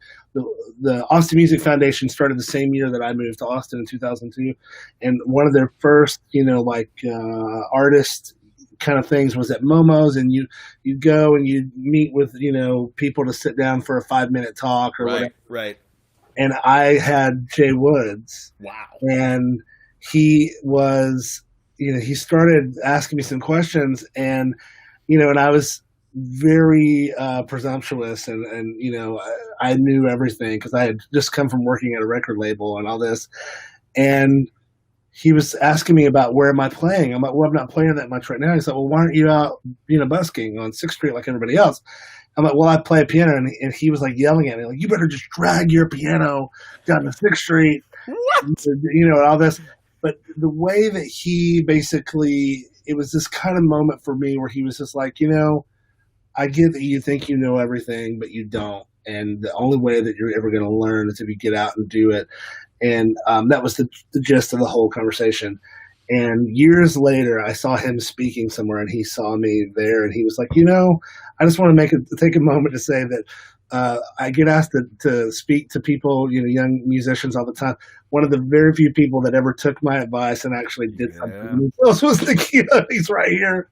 the Austin Music Foundation started the same year that I moved to Austin in 2002, and one of their first artist kind of things was at Momo's, and you go and you meet with people to sit down for a 5-minute talk or whatever. Right. And I had Jay Woods. Wow. And he was. He started asking me some questions, and I was very presumptuous, and I knew everything because I had just come from working at a record label and all this, and he was asking me about where am I playing. I'm like, well, I'm not playing that much right now. He's like, well, why aren't you out, busking on 6th Street like everybody else? I'm like, well, I play a piano, and he was like yelling at me, like, you better just drag your piano down to 6th Street, What? and all this. But the way that he basically, it was this kind of moment for me where he was just like, I get that you think you know everything, but you don't. And the only way that you're ever going to learn is if you get out and do it. And that was the gist of the whole conversation. And years later, I saw him speaking somewhere, and he saw me there, and he was like, I just want to take a moment to say that I get asked to speak to people, young musicians all the time. One of the very few people that ever took my advice and actually did something themselves was Nakia. He's right here.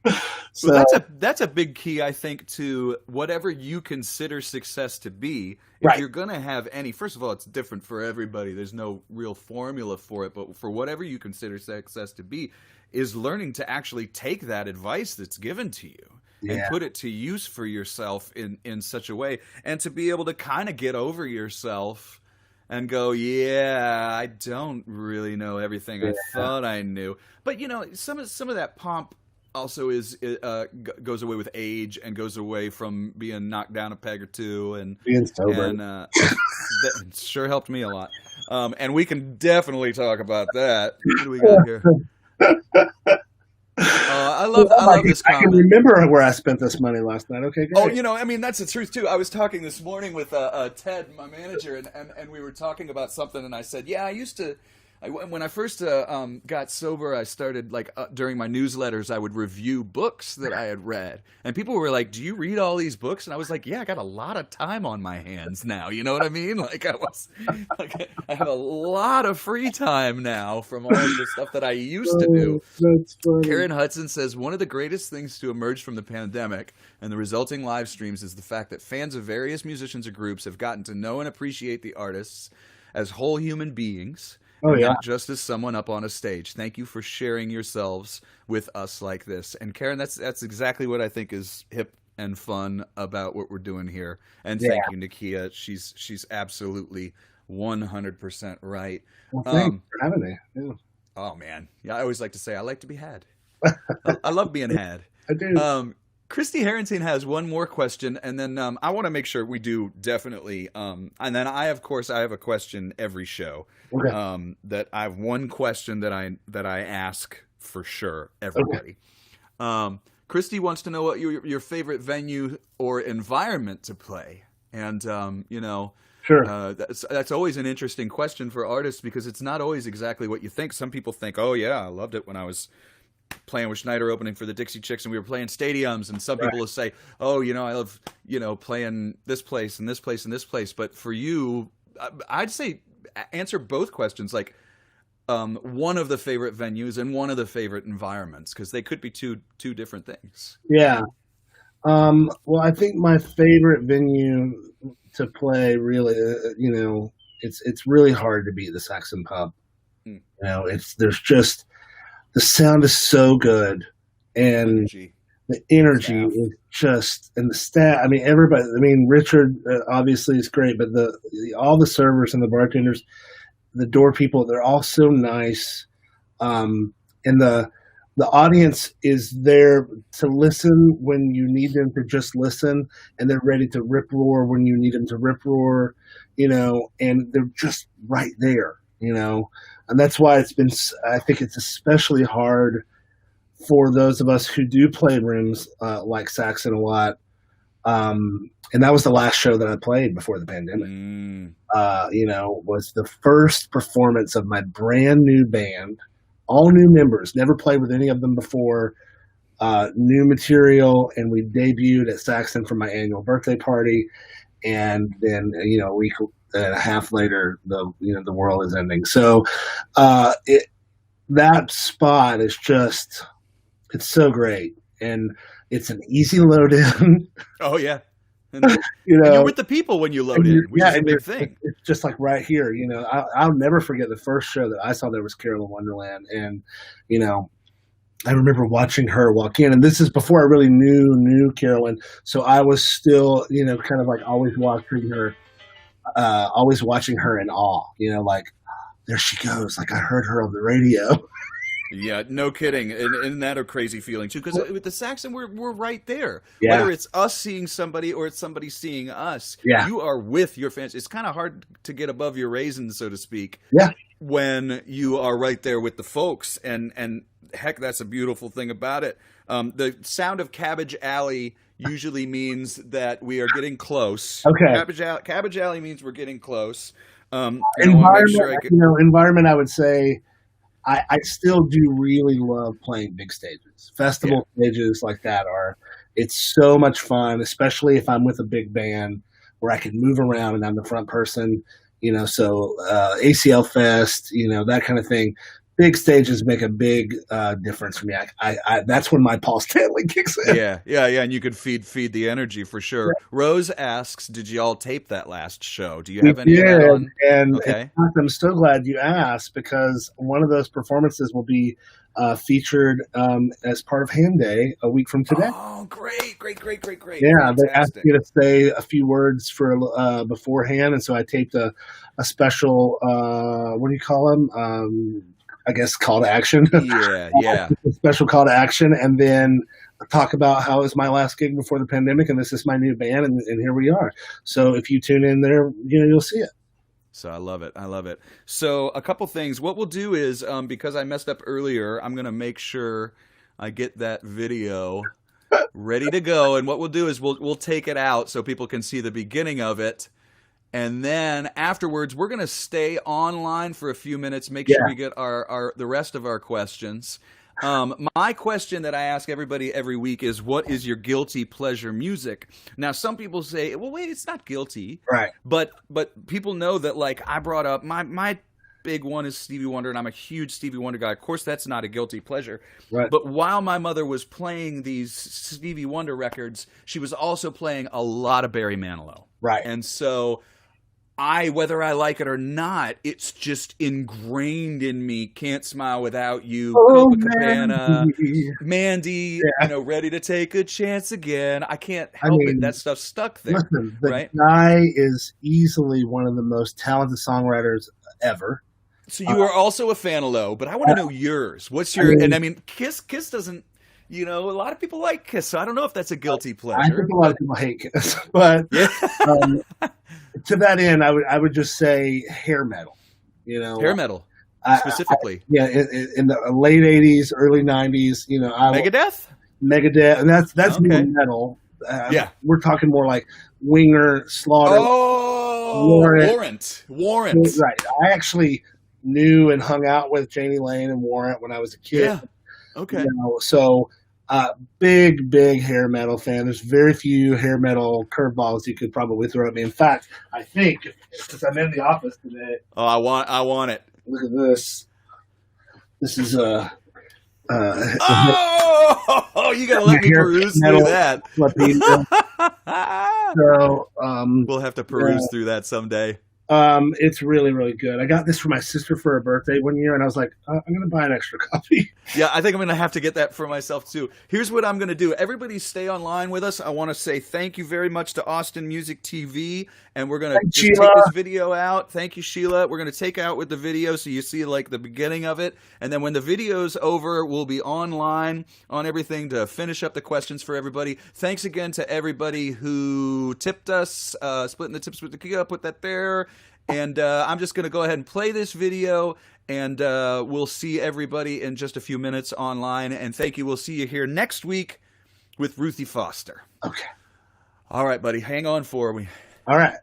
So well, that's a big key, I think, to whatever you consider success to be. If you're going to have any, first of all, it's different for everybody. There's no real formula for it. But for whatever you consider success to be, is learning to actually take that advice that's given to you and put it to use for yourself in such a way, and to be able to kind of get over yourself and go, I don't really know everything I thought I knew. But some of that pomp also goes away with age, and goes away from being knocked down a peg or two, and being sober. And that sure helped me a lot. And we can definitely talk about that. What do we got here? I love this comment. I can remember where I spent this money last night. Okay, great. Oh, that's the truth too. I was talking this morning with Ted, my manager, and we were talking about something, and I said, I used to. When I first got sober, I started during my newsletters, I would review books that I had read, and people were like, "Do you read all these books?" And I was like, "Yeah, I got a lot of time on my hands now." You know what I mean? I have a lot of free time now from all of the stuff that I used to do. That's funny. Karen Hudson says, one of the greatest things to emerge from the pandemic and the resulting live streams is the fact that fans of various musicians or groups have gotten to know and appreciate the artists as whole human beings. Not just as someone up on a stage. Thank you for sharing yourselves with us like this. And Karen, that's exactly what I think is hip and fun about what we're doing here. And thank you, Nakia. She's absolutely 100% right. Well, thanks for having me. Yeah. Oh man, I always like to say I like to be had. I love being had. I do. Christy Harrington has one more question, and then I want to make sure we do definitely. And then I have a question every show. Okay. That I have one question that I ask for sure everybody. Okay. Christy wants to know what your favorite venue or environment to play, and Sure. That's always an interesting question for artists, because it's not always exactly what you think. Some people think, oh yeah, I loved it when I was playing with Schneider opening for the Dixie Chicks and we were playing stadiums, and some people will say, oh, I love, playing this place and this place and this place. But for you, I'd say answer both questions, like one of the favorite venues and one of the favorite environments, because they could be two different things. Yeah. Well, I think my favorite venue to play really, it's really hard to beat the Saxon Pub. There's just, the sound is so good, and the energy is just, and the staff. I mean, everybody. I mean, Richard obviously is great, but all the servers and the bartenders, the door people, they're all so nice, and the audience is there to listen when you need them to just listen, and they're ready to rip roar when you need them to rip roar, and they're just right there, And that's why I think it's especially hard for those of us who do play rooms like Saxon a lot. And that was the last show that I played before the pandemic. Was the first performance of my brand new band, all new members, never played with any of them before, new material, and we debuted at Saxon for my annual birthday party. And then, a week and a half later, the world is ending. So that spot is just, it's so great, and it's an easy load in. Oh yeah, and you're with the people when you load in, which is a big thing. It's just like right here. I'll never forget the first show that I saw there was Carol in Wonderland, and I remember watching her walk in, and this is before I really knew Carolyn, so I was still, kind of like always watching her in awe, there she goes. Like I heard her on the radio. Yeah, no kidding. And isn't that a crazy feeling too? Because with the Saxon, we're right there. Yeah. Whether it's us seeing somebody or it's somebody seeing us, Yeah. you are with your fans. It's kind of hard to get above your raisins, so to speak. Yeah. When you are right there with the folks, and heck, that's a beautiful thing about it. The sound of Cabbage Alley usually means that we are getting close. Okay. Cabbage Alley means we're getting close. Environment, I would say. I still do really love playing big stages. Festival stages like that it's so much fun, especially if I'm with a big band where I can move around and I'm the front person, so ACL Fest, that kind of thing. Big stages make a big difference for me. I that's when my Paul Stanley kicks in. Yeah, and you could feed the energy for sure. Yeah. Rose asks, "Did you all tape that last show? Do you have any of that on?" And okay. In fact, I'm so glad you asked because one of those performances will be featured as part of Ham Day a week from today. Oh, great! Yeah, fantastic. They asked me to say a few words for beforehand, and so I taped a special. What do you call them? I guess call to action. Yeah. A special call to action, and then talk about how it was my last gig before the pandemic, and this is my new band, and here we are. So if you tune in there, you'll see it. So I love it. So a couple things. What we'll do is, because I messed up earlier, I'm going to make sure I get that video ready to go. And what we'll do is we'll take it out so people can see the beginning of it. And then afterwards, we're going to stay online for a few minutes, make sure we get the rest of our questions. My question that I ask everybody every week is, what is your guilty pleasure music? Now, some people say, well, wait, it's not guilty. Right. But people know that, like, I brought up my big one is Stevie Wonder, and I'm a huge Stevie Wonder guy. Of course, that's not a guilty pleasure. Right. But while my mother was playing these Stevie Wonder records, she was also playing a lot of Barry Manilow. Right. And so whether I like it or not, it's just ingrained in me. Can't Smile Without You, Copacabana, Mandy, Ready to Take a Chance Again. I can't help it. That stuff stuck there. Listen, the guy is easily one of the most talented songwriters ever. So you are also a fan of Low, but I want to know yours. What's your? Kiss doesn't. A lot of people like Kiss, so I don't know if that's a guilty pleasure. I think a lot of people hate Kiss, but to that end, I would just say hair metal. Hair metal specifically. In the late '80s, early '90s. Megadeth, and that's more metal. We're talking more like Winger, Slaughter. Oh, Warrant. Right. I actually knew and hung out with Janie Lane and Warrant when I was a kid. Yeah. Okay. So big hair metal fan. There's very few hair metal curveballs you could probably throw at me. In fact, I think since I'm in the office today. Oh, I want it. Look at this. This is you gotta let me peruse through that. So we'll have to peruse through that someday. It's really, really good. I got this for my sister for her birthday one year, and I was like, I'm going to buy an extra copy. Yeah, I think I'm going to have to get that for myself, too. Here's what I'm going to do. Everybody stay online with us. I want to say thank you very much to Austin Music TV, and we're going to take this video out. Thank you, Sheila. We're going to take out with the video so you see, like, the beginning of it, and then when the video's over, we'll be online on everything to finish up the questions for everybody. Thanks again to everybody who tipped us, splitting the tips with Nakia, put that there. And I'm just going to go ahead and play this video, and we'll see everybody in just a few minutes online. And thank you. We'll see you here next week with Ruthie Foster. Okay. All right, buddy. Hang on for me. All right.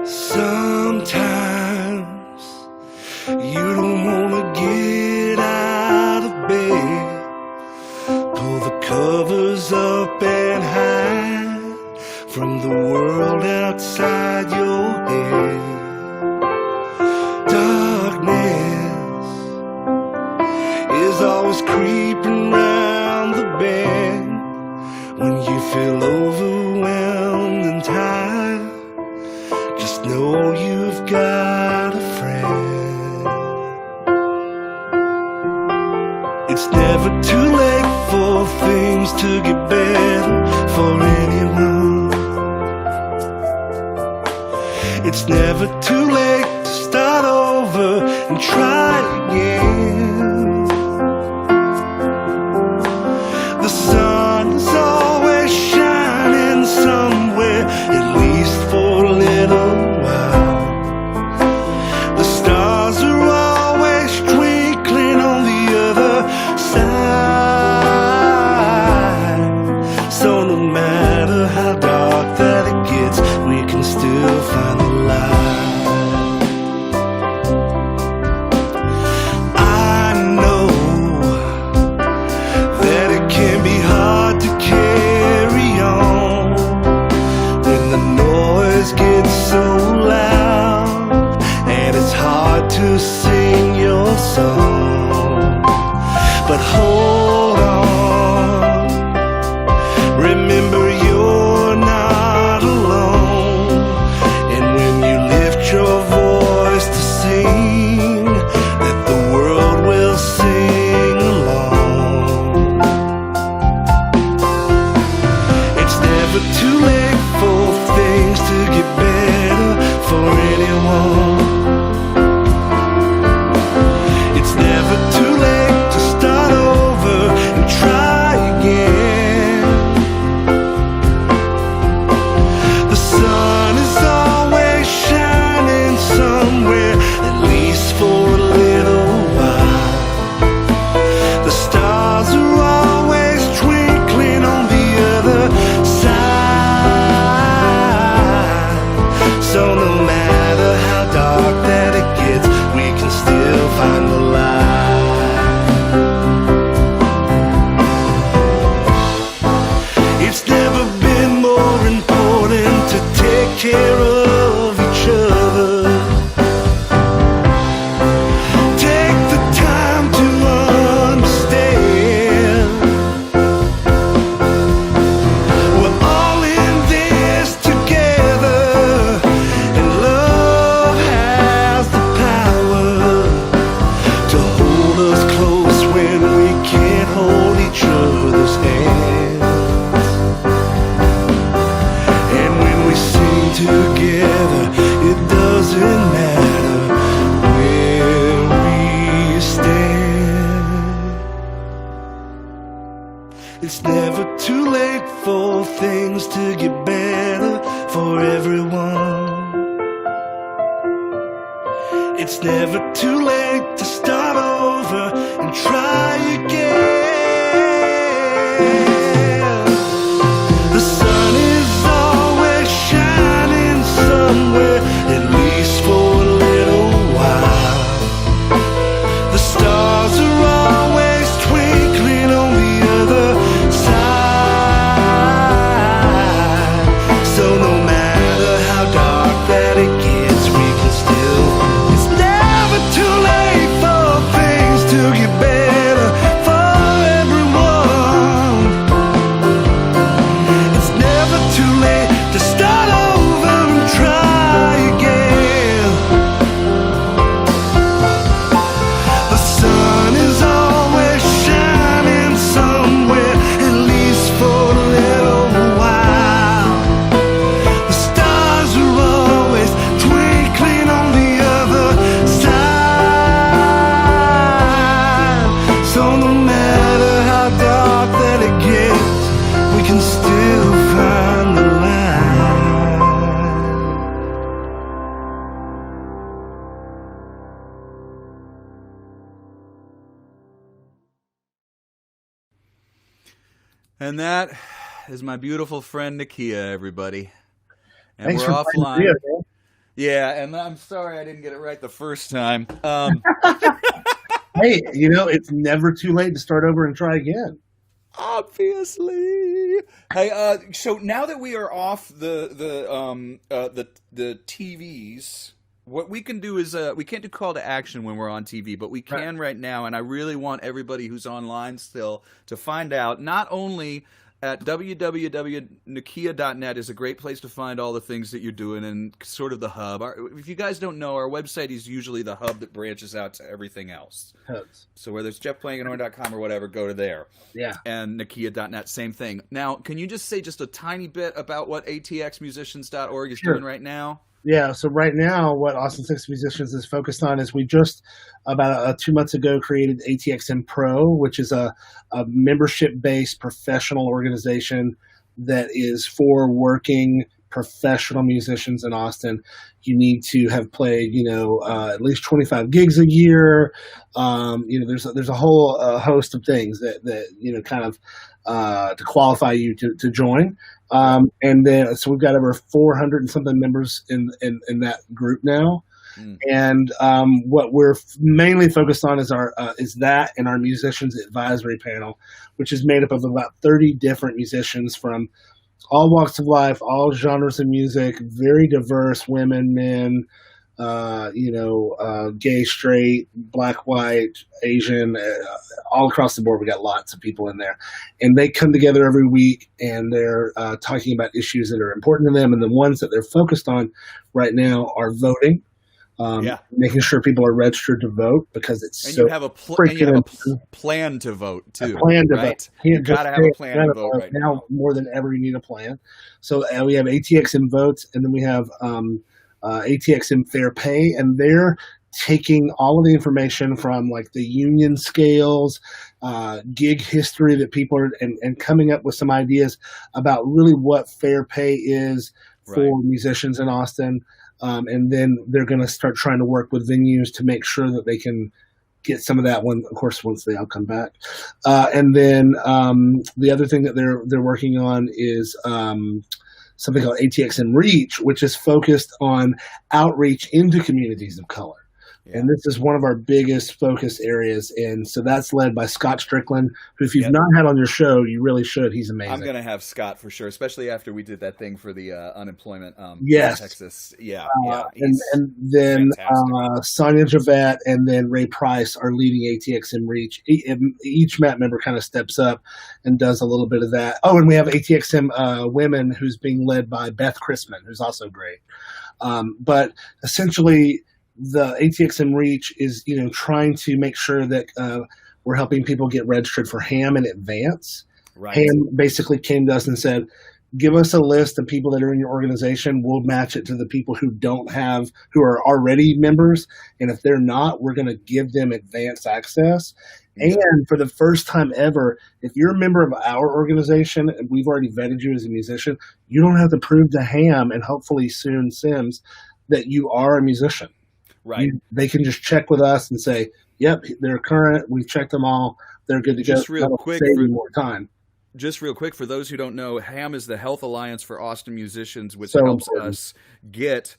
Sometimes you don't wanna get out of bed. Pull the covers up and hide from the world outside your head. Darkness is always creeping round the bend when you feel overwhelmed and tired. know you've got a friend. It's never too late for things to get better for anyone. It's never too late to start over and try again. The sun is always shining somewhere, at least for a little while. The stars are always twinkling on the other side. So no matter how dark that it gets, we can still find the light. I know that it can be hard to carry on when the noise gets so loud and it's hard to sing your song. But hold on, remember you're not alone. And when you lift your voice to sing, that the world will sing along. It's never too late for things to get better for anyone. It's never too late to start over and try again. The sun is always shining somewhere, at least for a little while. The stars are always twinkling on the other side. So no matter how dark that it gets, we can still find the light. It's never been more important to take care of each other. Take the time to understand. We're all in this together, and love has the power to hold us close when we can't hold each other's hands. And when we sing together, it doesn't matter where we stand. It's never too late for things to get better for everyone. It's never too late to start over and try again. The sun is always shining somewhere, at least for a little while. The stars are always twinkling on the other side. So no matter how dark that it gets, we can still. It's never too late for things to get better for everyone. It's never too late to start over and try again. The sun is always shining somewhere, at least for a little while. The stars are always twinkling on the other side. So no matter how dark that it gets, we can still find the light. And that is my beautiful friend Nakia, everybody. And Thanks we're for playing offline. video, man. Yeah, and I'm sorry I didn't get it right the first time. Hey, it's never too late to start over and try again. Obviously. Hey, so now that we are off the TVs, what we can do is we can't do call to action when we're on TV, but we can right now, and I really want everybody who's online still to find out not only at www.nakia.net is a great place to find all the things that you're doing and sort of the hub. If you guys don't know, our website is usually the hub that branches out to everything else. Totes. So whether it's jeffplankenhorn.com or whatever, go to there. Yeah. And nakia.net, same thing. Now, can you just say just a tiny bit about what atxmusicians.org is doing right now? Yeah, so right now, what Austin Six Musicians is focused on is we just, about 2 months ago, created ATXM Pro, which is a membership-based professional organization that is for working professional musicians in Austin. You need to have played, at least 25 gigs a year. There's a whole host of things that kind of to qualify you to join. And then, so we've got over 400 and something members in that group now. And what we're mainly focused on is is that and our musicians advisory panel, which is made up of about 30 different musicians from all walks of life, all genres of music, very diverse, women, men, gay, straight, black, white, Asian, all across the board. We got lots of people in there, and they come together every week, and they're talking about issues that are important to them. And the ones that they're focused on right now are voting, making sure people are registered to vote, because it's and so you have a plan to vote too. A plan to right? vote. You got to have a plan to vote right now. More than ever, you need a plan. So we have ATXM votes, and then we have ATXM Fair Pay, and they're taking all of the information from like the union scales, gig history that people are, and coming up with some ideas about really what fair pay is for musicians in Austin. And then they're going to start trying to work with venues to make sure that they can get some of that one, of course, once they all come back. And then the other thing that they're working on is something called ATXM Reach, which is focused on outreach into communities of color. And this is one of our biggest focus areas. And so that's led by Scott Strickland, who, if you've not had on your show, you really should. He's amazing. I'm going to have Scott for sure, especially after we did that thing for the unemployment in Texas. And then Sonia Javette and then Ray Price are leading ATXM Reach. Each MAP member kind of steps up and does a little bit of that. Oh, and we have ATXM Women, who's being led by Beth Chrisman, who's also great. But essentially, the ATXM Reach is, trying to make sure that we're helping people get registered for HAM in advance. Right. HAM basically came to us and said, give us a list of people that are in your organization. We'll match it to the people who who are already members. And if they're not, we're going to give them advanced access. And for the first time ever, if you're a member of our organization and we've already vetted you as a musician, you don't have to prove to HAM and hopefully soon Sims that you are a musician. Right. They can just check with us and say, yep, they're current. We've checked them all. They're good to go. Just real quick, more time. Just real quick, for those who don't know, HAM is the Health Alliance for Austin Musicians, which helps us get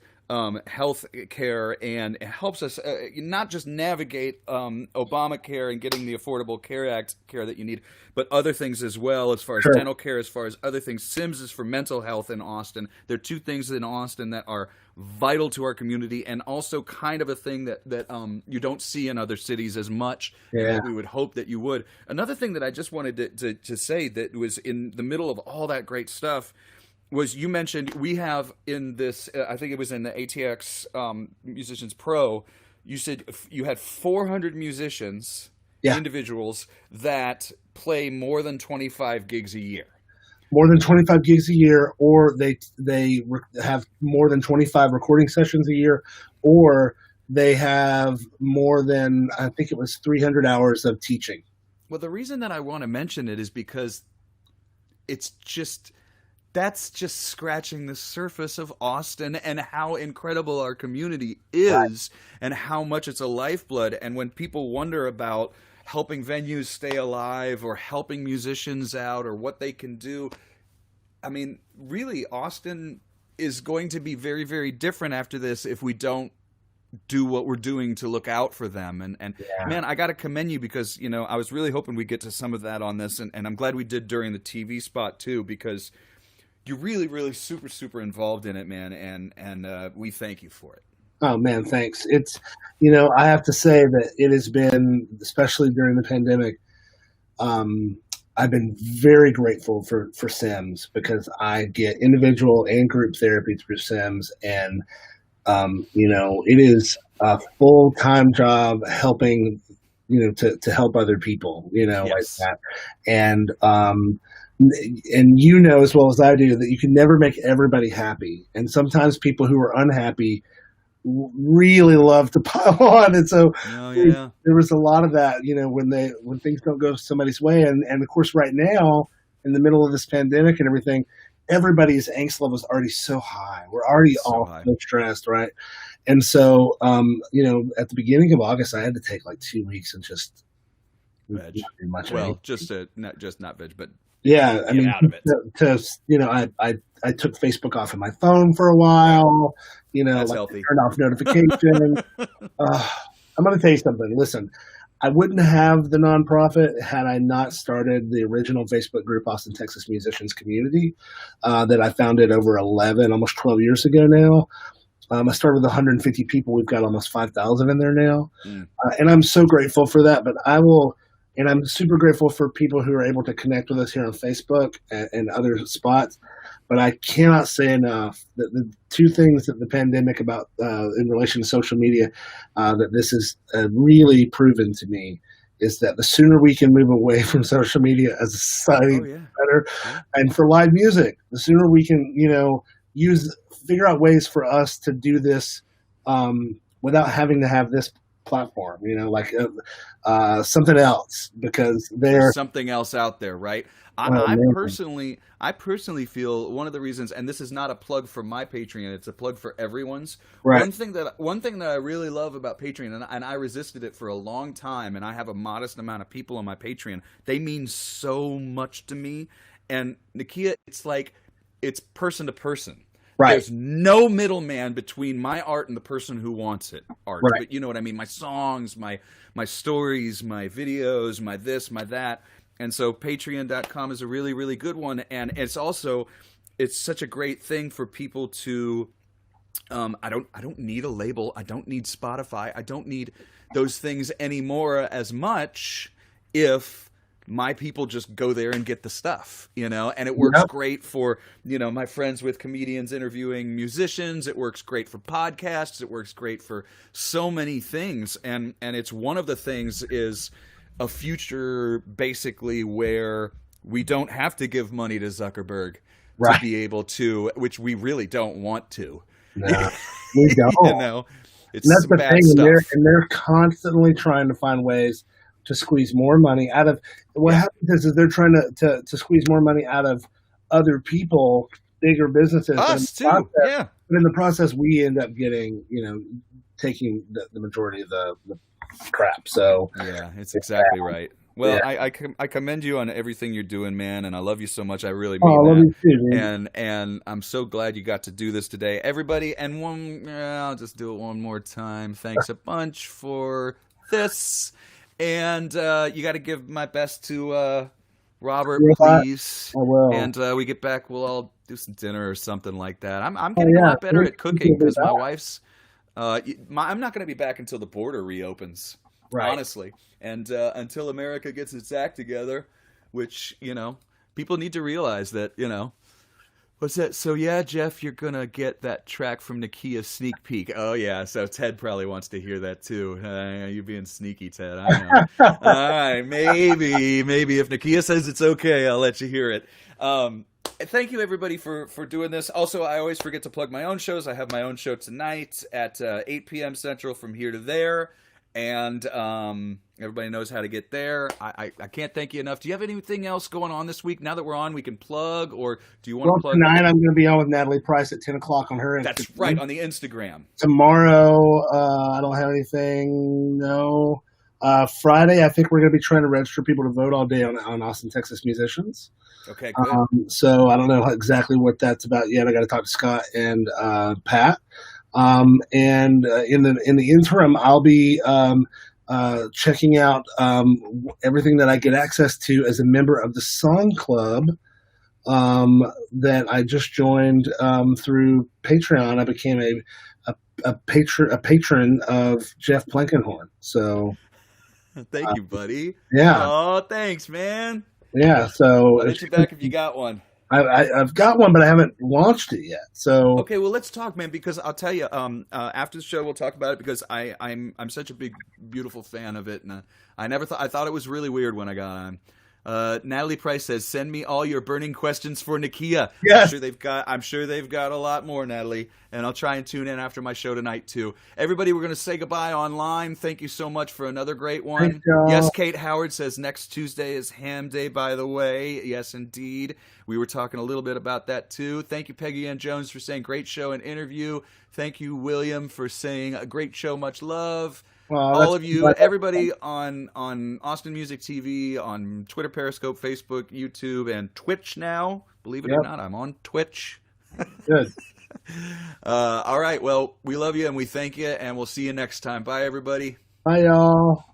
health care and helps us not just navigate Obamacare and getting the Affordable Care Act care that you need, but other things as well, as far as dental care, as far as other things. SIMS is for mental health in Austin. There are two things in Austin that are vital to our community, and also kind of a thing that you don't see in other cities as much, and that we would hope that you would. Another thing that I just wanted to say that was in the middle of all that great stuff was, you mentioned we have in this, I think it was in the ATX Musicians Pro, you said you had 400 musicians, individuals, that play more than 25 gigs a year. More than 25 gigs a year, or they have more than 25 recording sessions a year, or they have more than, I think it was 300 hours of teaching. Well, the reason that I want to mention it is because that's just scratching the surface of Austin and how incredible our community is, and how much it's a lifeblood. And when people wonder about helping venues stay alive or helping musicians out or what they can do, I mean, really, Austin is going to be very, very different after this if we don't do what we're doing to look out for them. And man, I got to commend you, because, I was really hoping we'd get to some of that on this, and I'm glad we did during the TV spot too, because you're really, really super, super involved in it, man, and we thank you for it. Oh, man, thanks. It's, I have to say that it has been, especially during the pandemic, I've been very grateful for Sims because I get individual and group therapy through Sims, and it is a full time job helping, to help other people, like Yes. that, and as well as I do that you can never make everybody happy, and sometimes people who are unhappy really love to pile on, and so Oh yeah. there was a lot of that, when things don't go somebody's way, and of course, right now in the middle of this pandemic and everything, everybody's angst level is already so high. We're already So all high. so stressed, right? And so, at the beginning of August, I had to take like 2 weeks and just not Veg. do much of Well, anything. just not veg, but Yeah, I get mean, out of it. I took Facebook off of my phone for a while. That's Like healthy. turned off notifications. Uh, I'm going to tell you something. Listen, I wouldn't have the nonprofit had I not started the original Facebook group, Austin, Texas Musicians Community, that I founded over 11, almost 12 years ago now. I started with 150 people. We've got almost 5,000 in there now. Mm. And I'm so grateful for that. But and I'm super grateful for people who are able to connect with us here on Facebook and other spots. But I cannot say enough that the two things that the pandemic about in relation to social media that this has really proven to me is that the sooner we can move away from social media as a society, Oh yeah. the better. Yeah. And for live music, the sooner we can, figure out ways for us to do this without having to have this platform, something else, because There's something else out there, right? oh man, I personally feel one of the reasons, and this is not a plug for my Patreon, it's a plug for everyone's. right, One thing that I really love about Patreon, and I resisted it for a long time, and I have a modest amount of people on my Patreon. They mean so much to me. And Nakia, it's person to person. right, There's no middleman between my art and the person who wants it art. right. But you know what I mean? My songs, my stories, my videos, my this, my that. And so patreon.com is a really, really good one. And it's such a great thing for people to I don't need a label. I don't need Spotify. I don't need those things anymore as much if my people just go there and get the stuff, and it works Yep. great for, my friends with comedians interviewing musicians. It works great for podcasts. It works great for so many things. And it's one of the things is a future basically where we don't have to give money to Zuckerberg to Right. be able to, which we really don't want to. No, we don't. you know, it's And that's some the bad thing, stuff. and they're constantly trying to find ways to squeeze more money out of. What Yeah. happens is they're trying to squeeze more money out of other people, bigger businesses, and Us too. Yeah. but in the process, we end up getting, taking the majority of the crap. So, Yeah, it's exactly right. Well, yeah. I commend you on everything you're doing, man, and I love you so much. I really Oh, mean I love that. you too, man. And I'm so glad you got to do this today, everybody. And I'll just do it one more time. Thanks a bunch for this, and you got to give my best to Robert, Yeah, please. I will. And we get back, we'll all do some dinner or something like that. I'm Oh, getting a yeah. lot better at We'll cooking be because my back. wife's. I'm not going to be back until the border reopens. Right. Honestly, and until America gets its act together, which people need to realize that what's that? So yeah, Jeff, you're gonna get that track from Nakia sneak peek. Oh yeah, so Ted probably wants to hear that too. You being sneaky, Ted. I know. All right, maybe if Nakia says it's okay, I'll let you hear it. Thank you everybody for doing this. Also, I always forget to plug my own shows. I have my own show tonight at 8 p.m. Central from here to there. And everybody knows how to get there. I can't thank you enough. Do you have anything else going on this week? Now that we're on, we can plug, or do you want Well, to plug? tonight I'm going to be on with Natalie Price at 10 o'clock on her. That's Instagram. right, on the Instagram. Tomorrow, I don't have anything. No. Friday, I think we're going to be trying to register people to vote all day on Austin, Texas Musicians. Okay, good. So I don't know exactly what that's about yet. I got to talk to Scott and Pat. And in the interim, I'll be checking out everything that I get access to as a member of the Song Club that I just joined through Patreon. I became a patron of Jeff Plankenhorn. So Thank you, buddy. yeah, Oh, thanks, man. Yeah, so I'll hit you back if you got one. I've got one, but I haven't launched it yet. So Okay, well, let's talk, man, because I'll tell you, after the show, we'll talk about it because I'm such a big, beautiful fan of it, and I thought it was really weird when I got on. Natalie Price says, "Send me all your burning questions for Nakia." yes, I'm sure they've got a lot more, Natalie, and I'll try and tune in after my show tonight too. Everybody, we're going to say goodbye online. Thank you so much for another great one. thanks, y'all. Yes, Kate Howard says next Tuesday is Ham Day, by the way. Yes, indeed. We were talking a little bit about that too. Thank you, Peggy Ann Jones, for saying great show and interview. Thank you, William, for saying a great show, much love. Well, All of you, everybody on Austin Music TV, on Twitter, Periscope, Facebook, YouTube, and Twitch now. Believe it or not, I'm on Twitch. Good. All right, well, we love you and we thank you, and we'll see you next time. Bye, everybody. Bye, y'all.